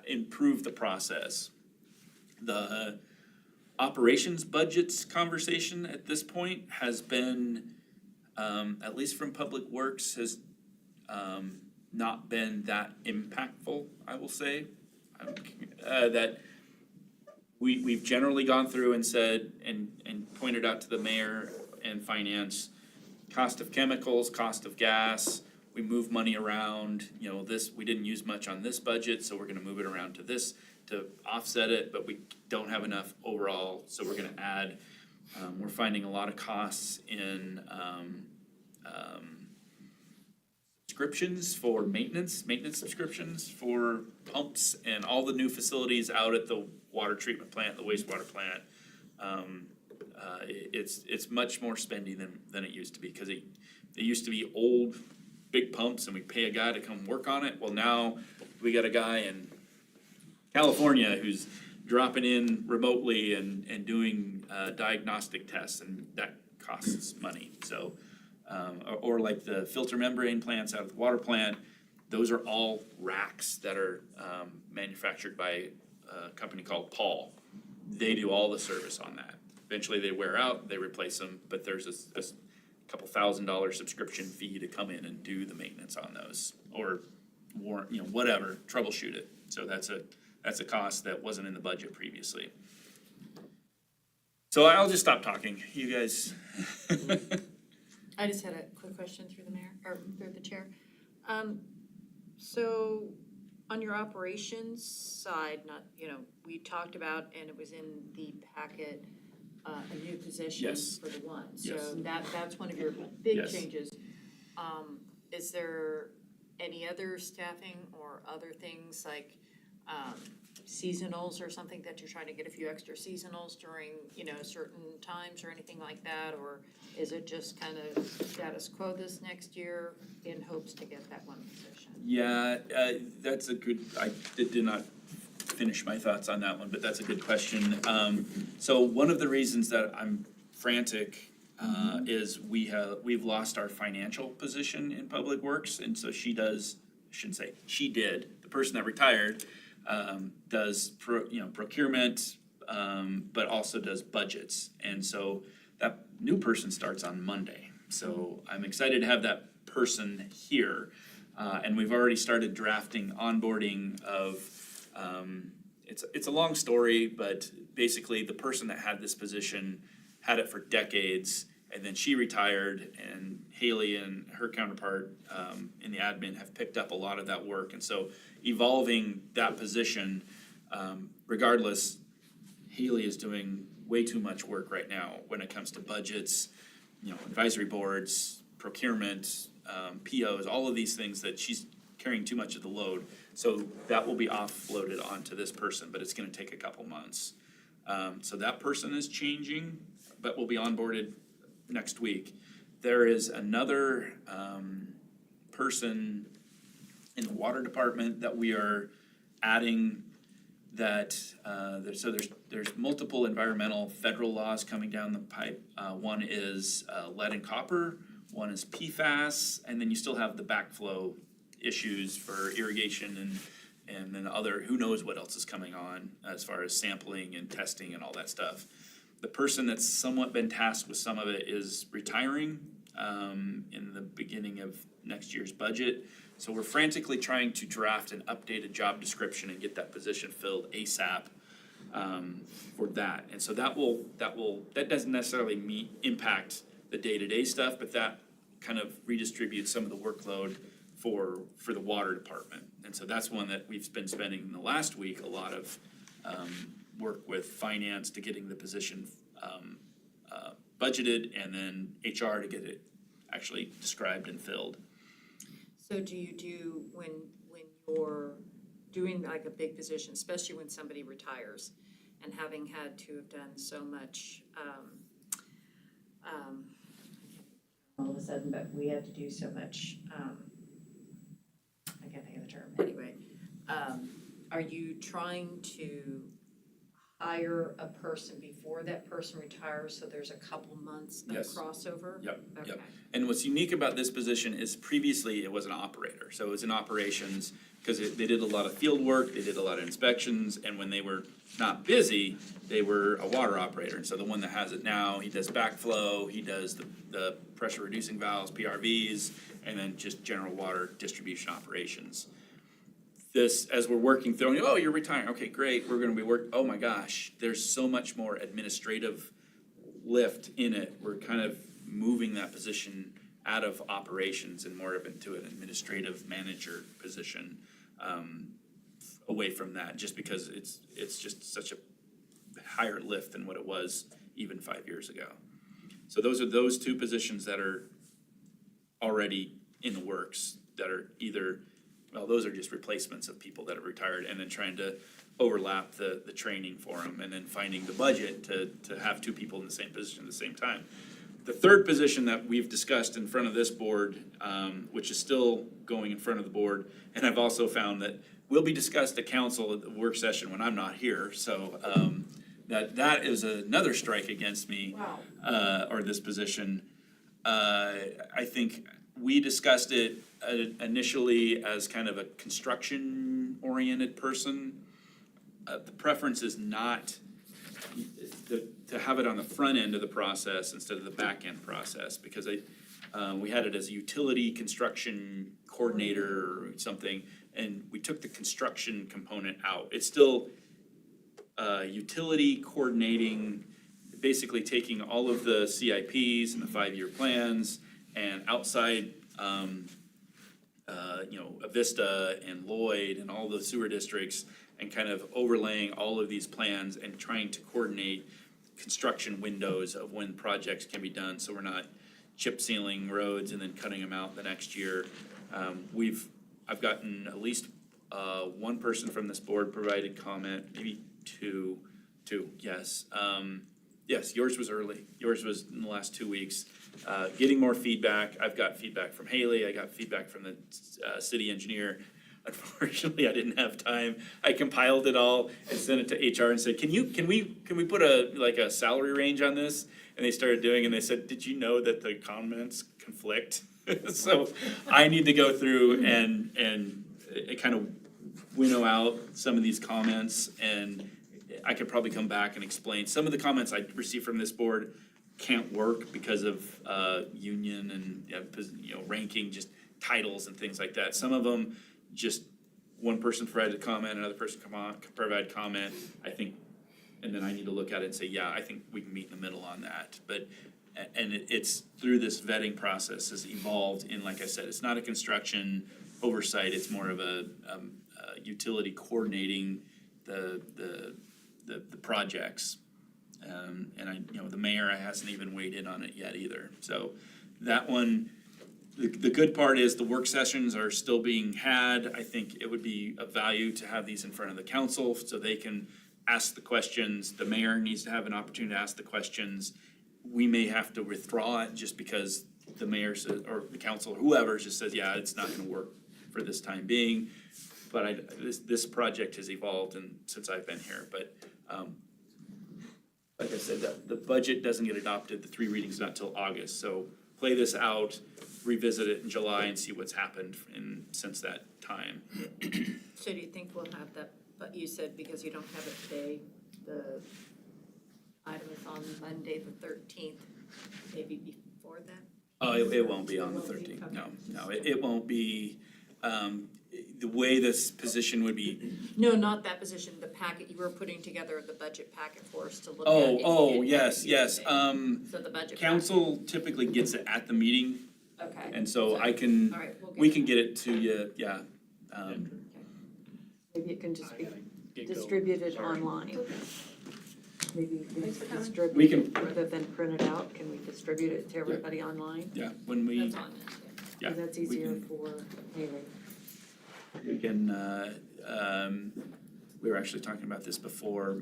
improve the process. The operations budgets conversation at this point has been, at least from Public Works, has not been that impactful, I will say. That we've generally gone through and said, and pointed out to the mayor and finance, cost of chemicals, cost of gas, we move money around, you know, this, we didn't use much on this budget, so we're gonna move it around to this to offset it, but we don't have enough overall, so we're gonna add, we're finding a lot of costs in subscriptions for maintenance subscriptions for pumps and all the new facilities out at the water treatment plant, the wastewater plant. It's much more spendy than it used to be, cause it used to be old, big pumps and we pay a guy to come work on it. Well, now we got a guy in California who's dropping in remotely and doing diagnostic tests, and that costs money. So, or like the filter membrane plants out of the water plant, those are all racks that are manufactured by a company called Paul. They do all the service on that. Eventually they wear out, they replace them, but there's a couple $1,000 subscription fee to come in and do the maintenance on those, or whatever, troubleshoot it. So that's a cost that wasn't in the budget previously. So I'll just stop talking, you guys. I just had a quick question through the mayor, or through the chair. So on your operations side, we talked about, and it was in the packet, a new position Yes. for the one. Yes. So that's one of your big Yes. changes. Is there any other staffing or other things like, seasonals or something that you're trying to get a few extra seasonals during, certain times or anything like that? Or is it just kind of status quo this next year in hopes to get that one position? Yeah, that's a good, I did not finish my thoughts on that one, but that's a good question. So one of the reasons that I'm frantic is we've lost our financial position in Public Works, and so she did, the person that retired, does procurement, but also does budgets. And so that new person starts on Monday. So I'm excited to have that person here. And we've already started drafting onboarding of, it's a long story, but basically the person that had this position had it for decades, and then she retired, and Haley and her counterpart in the admin have picked up a lot of that work. And so evolving that position, regardless, Haley is doing way too much work right now when it comes to budgets, advisory boards, procurement, POs, all of these things that she's carrying too much of the load. So that will be offloaded onto this person, but it's gonna take a couple months. So that person is changing, but will be onboarded next week. There is another person in the water department that we are adding that, there's multiple environmental federal laws coming down the pipe. One is lead and copper, one is PFAS, and then you still have the backflow issues for irrigation and then other, who knows what else is coming on as far as sampling and testing and all that stuff. The person that's somewhat been tasked with some of it is retiring in the beginning of next year's budget. So we're frantically trying to draft an updated job description and get that position filled ASAP for that. And so that doesn't necessarily impact the day-to-day stuff, but that kind of redistributes some of the workload for the water department. And so that's one that we've been spending in the last week a lot of work with finance to getting the position budgeted, and then HR to get it actually described and filled. So do you do, when you're doing like a big position, especially when somebody retires, and having had to have done so much, all of a sudden, but we had to do so much, I can't think of the term, anyway. Are you trying to hire a person before that person retires, so there's a couple months of Yes. crossover? Yep. Okay. And what's unique about this position is previously it was an operator, so it was in operations, because they did a lot of field work, they did a lot of inspections, and when they were not busy, they were a water operator. And so the one that has it now, he does backflow, he does the pressure reducing valves, PRVs, and then just general water distribution operations. This, as we're working through, oh, you're retiring, okay, great, we're gonna be oh my gosh, there's so much more administrative lift in it. We're kind of moving that position out of operations and more of into an administrative manager position, away from that, just because it's just such a higher lift than what it was even 5 years ago. So those are those two positions that are already in the works. that are either, well, those are just replacements of people that have retired, and then trying to overlap the training for them, and then finding the budget to have two people in the same position at the same time. The third position that we've discussed in front of this board, which is still going in front of the board, and I've also found that will be discussed at council at the work session when I'm not here, so, that is another strike against me. Wow. Or this position. I think we discussed it initially as kind of a construction-oriented person. The preference is not to have it on the front end of the process instead of the back end process, because we had it as a utility construction coordinator or something, and we took the construction component out. It's still utility coordinating, basically taking all of the CIPs and the 5-year plans and outside, Avista and Lloyd and all the sewer districts, and kind of overlaying all of these plans and trying to coordinate construction windows of when projects can be done, so we're not chip sealing roads and then cutting them out the next year. I've gotten at least one person from this board provided comment, maybe two, yes. Yes, yours was early. Yours was in the last 2 weeks. Getting more feedback. I've got feedback from Haley. I got feedback from the city engineer. Unfortunately, I didn't have time. I compiled it all and sent it to HR and said, can we put a salary range on this? And they started doing, and they said, did you know that the comments conflict? So I need to go through and kind of winnow out some of these comments, and I could probably come back and explain. Some of the comments I received from this board can't work because of union and ranking, just titles and things like that. Some of them, just one person provided a comment, another person provide comment, I think, and then I need to look at it and say, yeah, I think we can meet in the middle on that. But, and it's through this vetting process has evolved in, like I said, it's not a construction oversight, it's more of a utility coordinating the projects. And the mayor hasn't even weighed in on it yet either. So that one, the good part is the work sessions are still being had. I think it would be of value to have these in front of the council so they can ask the questions. The mayor needs to have an opportunity to ask the questions. We may have to withdraw it just because the mayor says, or the council, or whoever just says, yeah, it's not gonna work for this time being. But this project has evolved since I've been here, but, like I said, the budget doesn't get adopted, the 3 readings not till August, so play this out, revisit it in July and see what's happened since that time. So do you think we'll have that, but you said because you don't have it today, the item is on Monday, the 13th, maybe before that? Oh, it won't be on the 13th, no, it won't be, the way this position would be. No, not that position, the packet, you were putting together the budget packet for us to look at. Yes, So the budget. council typically gets it at the meeting, packet. Okay. and so I can, All right, we'll we get can get it to you, yeah. Maybe it can just be Get going. distributed Sorry. online. Maybe we Thanks for can coming. distribute We can- it rather than print it out, can we distribute it to everybody online? Yeah, when we, That's on it, yeah. yeah. So that's we easier can- for Haley. We can, we were actually talking about this before,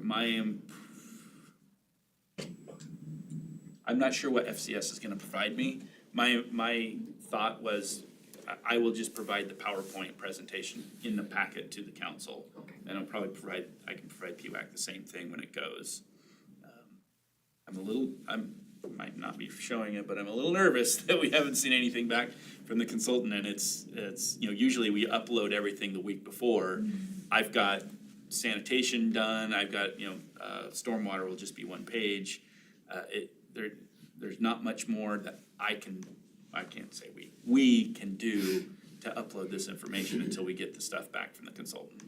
I'm not sure what FCS is gonna provide me. My thought was, I will just provide the PowerPoint presentation in the packet to the council. Okay. And I can provide PWAC the same thing when it goes. Might not be showing it, but I'm a little nervous that we haven't seen anything back from the consultant, and it's, usually we upload everything the week before. I've got sanitation done, I've got, stormwater will just be 1 page. There's not much more that I can't say we can do to upload this information until we get the stuff back from the consultant.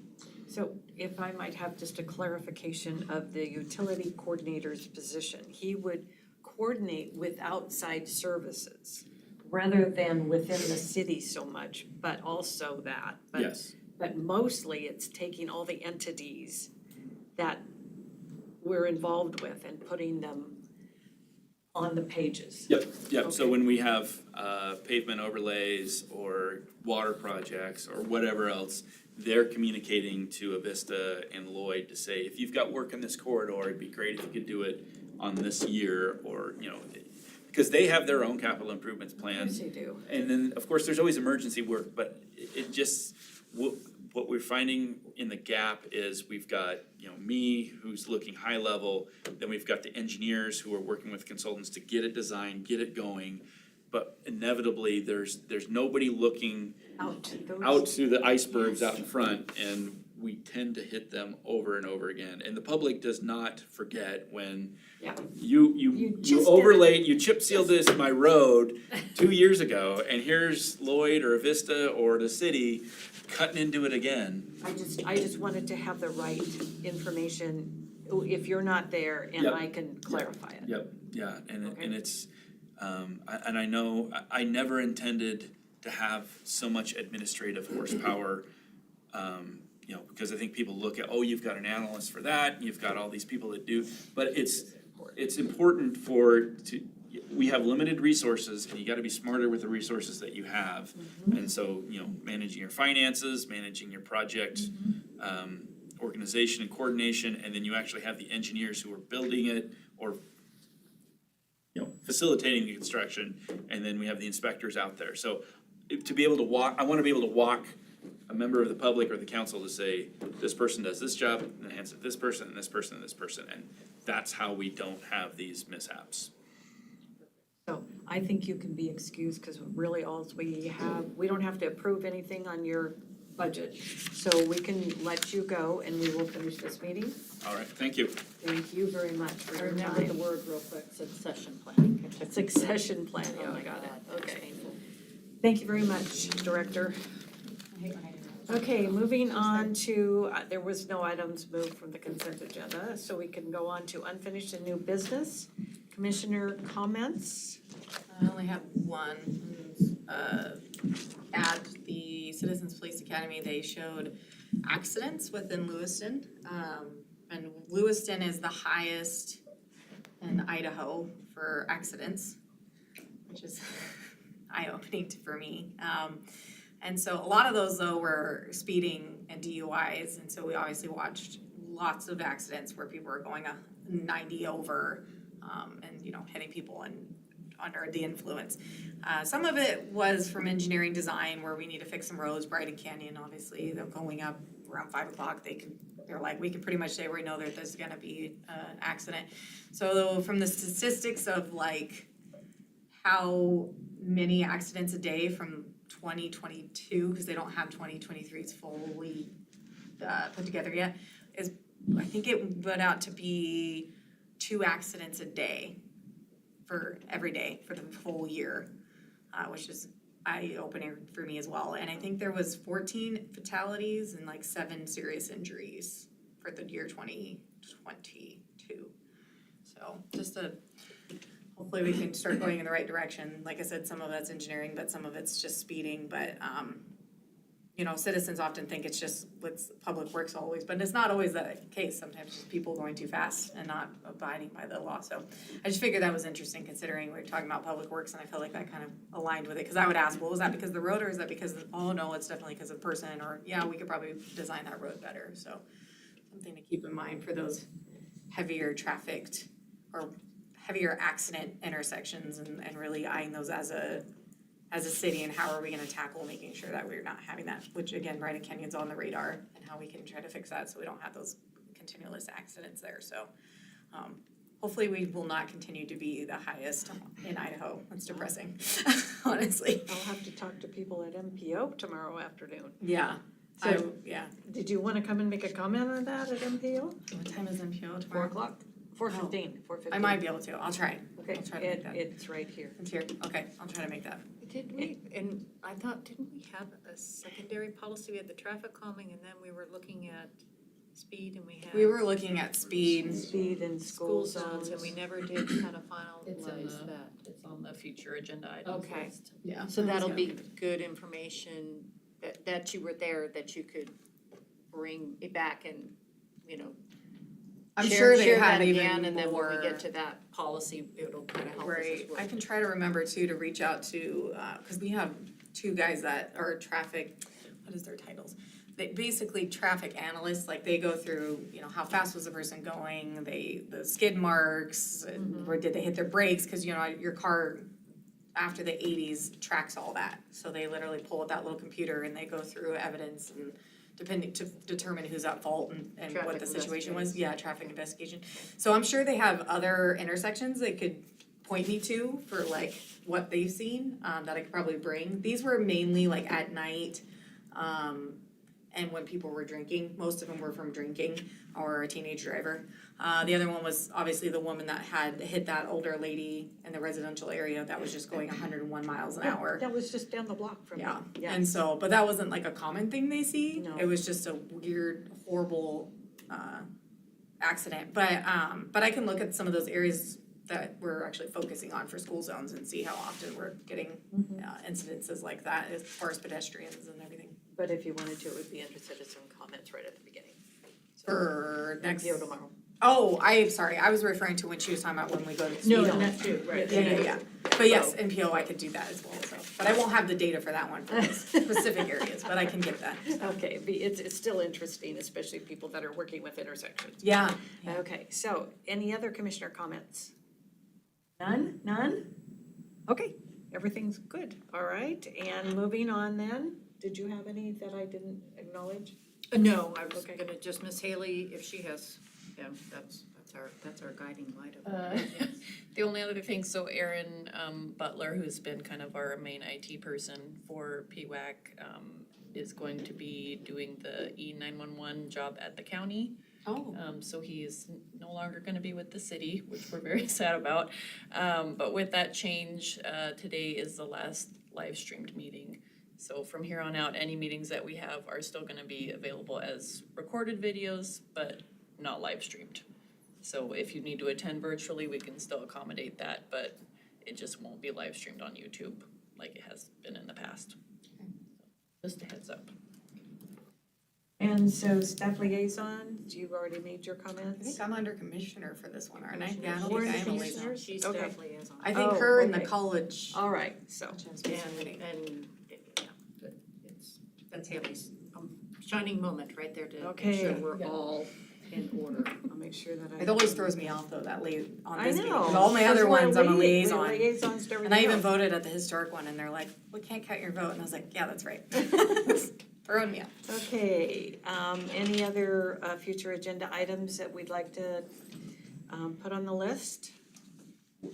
So if I might have just a clarification of the utility coordinator's position, he would coordinate with outside services rather than within the city so much, but also that. Yes. But mostly it's taking all the entities that we're involved with and putting them on the pages. Yep, so Okay. when we have pavement overlays or water projects or whatever else, they're communicating to Avista and Lloyd to say, if you've got work in this corridor, it'd be great if you could do it on this year, or, you know, because they have their own capital improvements Of plan. course they do. And then, of course, there's always emergency work, but it just, what we're finding in the gap is we've got, you know, me, who's looking high level, then we've got the engineers who are working with consultants to get it designed, get it going. But inevitably, there's nobody looking Out those. out through the icebergs out in front, and we tend to hit them over and over again. And the public does not forget when Yeah. you You just did it. overlaid, you chip sealed my road 2 years ago, and here's Lloyd or Avista or the city cutting into it again. I just wanted to have the right information, if you're not there, and Yep. I can clarify it. Yep, yeah, and Okay. and it's, and I know, I never intended to have so much administrative horsepower, you know, because I think people look at, oh, you've got an analyst for that, you've got all these people that do, but it's important we have limited resources, and you gotta be smarter with the resources that you have. And so, you know, managing your finances, managing your project, organization and coordination, and then you actually have the engineers who are building it or, you know, facilitating the construction, and then we have the inspectors out there. So to be able to walk, I wanna be able to walk a member of the public or the council to say, this person does this job, and hands it to this person, and this person, and this person, and that's how we don't have these mishaps. So I think you can be excused, because really we don't have to approve anything on your budget. So we can let you go, and we will finish this meeting. All right, thank you. Thank you very much for I your remember the time. word real quick, succession planning. Succession planning, Oh oh, my I got God, it, that's okay. painful. Thank you very much, Director. Okay, moving on to, there was no items moved from the consent agenda, so we can go on to unfinished and new business. Commissioner comments? I only have one. At the Citizens Police Academy, they showed accidents within Lewiston. And Lewiston is the highest in Idaho for accidents, which is eye-opening for me. And so a lot of those though were speeding and DUIs, and so we obviously watched lots of accidents where people were going 90 over, and you know, hitting people and under the influence. Some of it was from engineering design where we need to fix some roads, Brighton Canyon, obviously, they're going up around 5 o'clock, they're like, we can pretty much say we know that there's gonna be an accident. So from the statistics of like how many accidents a day from 2022, because they don't have 2023's fully put together yet, is, I think it went out to be 2 accidents a day for every day for the whole year, which is eye-opening for me as well. And I think there was 14 fatalities and like 7 serious injuries for the year 2022. So just hopefully we can start going in the right direction. Like I said, some of that's engineering, but some of it's just speeding, but you know, citizens often think it's just what's public works always, but it's not always the case. Sometimes it's people going too fast and not abiding by the law. So I just figured that was interesting considering we're talking about public works, and I felt like that kind of aligned with it. Cause I would ask, well, was that because of the road, or is that because, oh no, it's definitely because of the person, or yeah, we could probably design that road better. So something to keep in mind for those heavier trafficked or heavier accident intersections, and really eyeing those as a city, and how are we gonna tackle making sure that we're not having that, which again, Brighton Canyon's on the radar, and how we can try to fix that so we don't have those continuous accidents there. So hopefully we will not continue to be the highest in Idaho. That's depressing, honestly. I'll have to talk to people at MPO tomorrow afternoon. Yeah. So- Yeah. Did you wanna come and make a comment on that at MPO? What time is MPO 4 tomorrow? o'clock, 4:15, 4:15. I might be able to. I'll try. Okay, I'll try to make that. it's right here. It's here. Okay, I'll try to make that. Did we, and I thought, didn't we have a secondary policy? We had the traffic calming, and then we were looking at speed, and we had We were looking at speed. Speed and school zones, and we never did kind of It's in finalize that. It's on the future agenda items Okay. list. Yeah. So that'll be good information that you were there, that you could bring it back and, you know, I'm share sure they share have that even again, and then when we more. get to that policy, it'll kind of help us as Right, well. I can try to remember too to reach out to, cause we have two guys that are traffic, what is their titles? They basically traffic analysts, like they go through, you know, how fast was the person going, the skid marks, or did they hit their brakes, cause you know, your car after the 80s tracks all that. So they literally pull out that little computer and they go through evidence and depending to determine who's at fault and what Traffic the situation was. investigation. Yeah, traffic investigation. So I'm sure they have other intersections they could point me to for like what they've seen, that I could probably bring. These were mainly like at night, and when people were drinking. Most of them were from drinking or a teenage driver. The other one was obviously the woman that had hit that older lady in the residential area that was just going 101 miles an hour. That was just down the block from me. Yeah, and so, but that wasn't like a common thing they see. No. It was just a weird, horrible, accident. But I can look at some of those areas that we're actually focusing on for school zones and see how often we're getting, incidences like that as far as pedestrians and everything. But if you wanted to, it would be interested in some comments right at the beginning. For next. NPO tomorrow. Oh, I'm sorry, I was referring to when she was talking about when we go to speed No, hump. that too, right. Yeah. But yes, NPO, I could do that as well, so, but I won't have the data for that one for those specific areas, but I can get that. Okay, it's still interesting, especially people that are working with intersections. Yeah. Okay, so any other commissioner comments? None? Okay, everything's good, all right, and moving on then, did you have any that I didn't acknowledge? No, I was Okay. gonna just Miss Haley, if she has, yeah, that's our guiding light of The only other thing, so Erin Butler, who's been kind of our main IT person for PWAC, is going to be doing the E911 job at the county. Oh. So he is no longer gonna be with the city, which we're very sad about. But with that change, today is the last live streamed meeting. So from here on out, any meetings that we have are still gonna be available as recorded videos, but not live streamed. So if you need to attend virtually, we can still accommodate that, but it just won't be live streamed on YouTube like it has been in the past. Just a heads up. And so staff liaison, you already made your I comments? think I'm under commissioner for this one, aren't I? Commissioner. Yeah, I don't We're think I the am a liaison. commissioners? She's Okay. definitely is on. I think Oh, her and the okay. college. All right, so, That's Haley's shining moment right there to make Okay. sure we're all in order. I'll make sure that I. It always throws me off though, that on I this meeting, know. 'cause all my other That's why ones, I'm a we're liaison. liaisons to And I even everything else. voted at the historic one and they're like, we can't count your vote, and I was like, yeah, that's right. Throwing me off. Okay, any other future agenda items that we'd like to put on the list?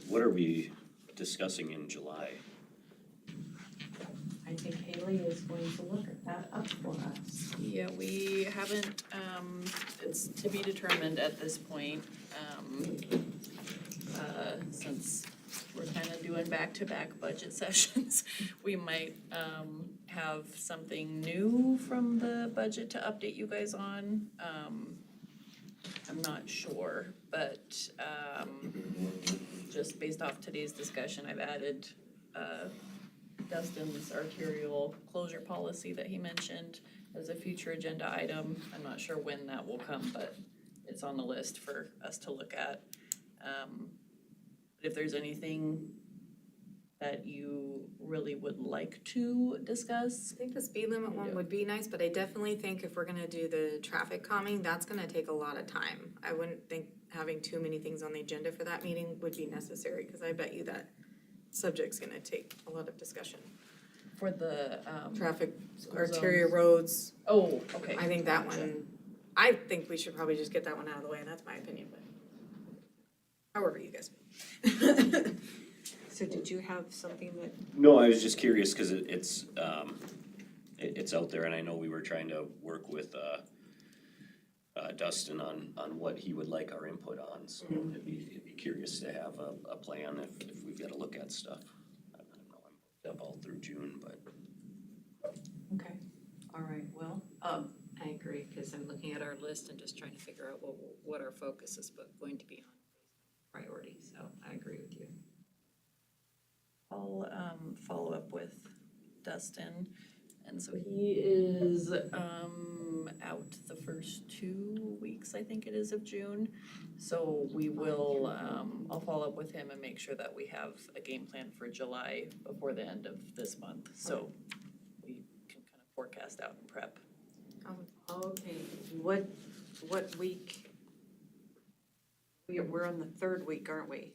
What are we discussing in July? I think Haley is going to look at that up for us. Yeah, we haven't, it's to be determined at this point, since we're kind of doing back-to-back budget sessions. We might, have something new from the budget to update you guys on. I'm not sure, but, just based off today's discussion, I've added, Dustin's arterial closure policy that he mentioned as a future agenda item. I'm not sure when that will come, but it's on the list for us to look at. If there's anything that you really would like to discuss, I think the speed limit one would be nice, but I definitely think if we're gonna do the traffic calming, that's gonna take a lot of time. I wouldn't think having too many things on the agenda for that meeting would be necessary, cause I bet you that subject's gonna take a lot of discussion. for the, Traffic, School arterial zones. roads, oh, okay. I think that one, I think we should probably just get that one out of the way, and that's my opinion, but however you guys. So did you have something that, No, I was just curious, cause it's out there and I know we were trying to work with, Dustin on what he would like our input on, so it'd be curious to have a plan if we've gotta look at stuff. I don't know, I'm booked up all through June, but. okay, all right, well, I agree, because I'm looking at our list and just trying to figure out what our focus is going to be on priority, so I agree with you. I'll follow up with Dustin And so he is out the first 2 weeks, I think it is, of June. So we will, I'll follow up with him and make sure that we have a game plan for July before the end of this month. So we can kind of forecast out and prep. Okay, what week? We're on the third week, aren't we?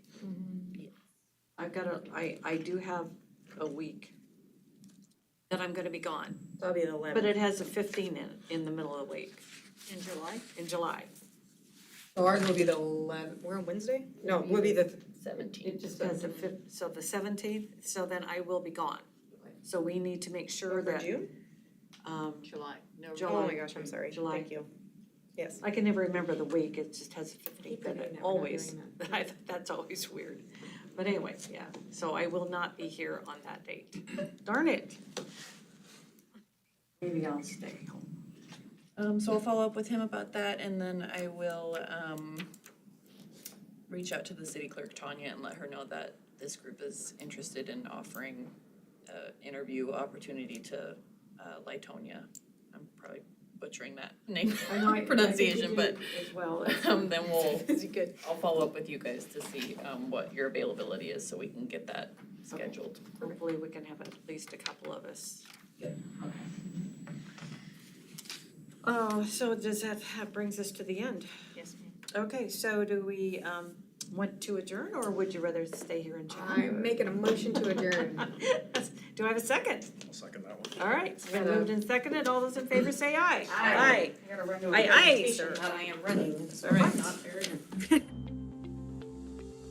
I do have a week that I'm gonna be gone, That'll be the 11th. but it has a 15 in the middle of the week, In July? in July. So ours will be the 11th, we're on Wednesday? No, we'll be the, 17th. It just has so the 17th, so then I will be gone. Okay. So we need to make sure that. June? July. No, July. Oh my gosh, I'm sorry, July. thank you. Yes. I can never remember the week, it just has a 15th in forgetting it, that we're not always. doing I that's always weird. But anyway, yeah, so I will not be here on that date. Darn it. Maybe I'll stay home. So I'll follow up with him about that, and then I will, reach out to the city clerk, Tanya, and let her know that this group is interested in offering interview opportunity to Litonia. I'm probably butchering that name pronunciation, but As well. then we'll, Is it good? I'll follow up with you guys to see what your availability is, so we can get that scheduled. Hopefully we can have at least a couple of us. So does that brings us to the end? Yes, ma'am. Okay, so do we want to adjourn, or would you rather stay here and chat? I'm making a motion to adjourn. Do I have a second? I'll second that one. All right, it's been moved and seconded, all those in favor say aye. Aye. I gotta run to a Aye, aye, presentation sir. that I am running, so All right. I'm not very.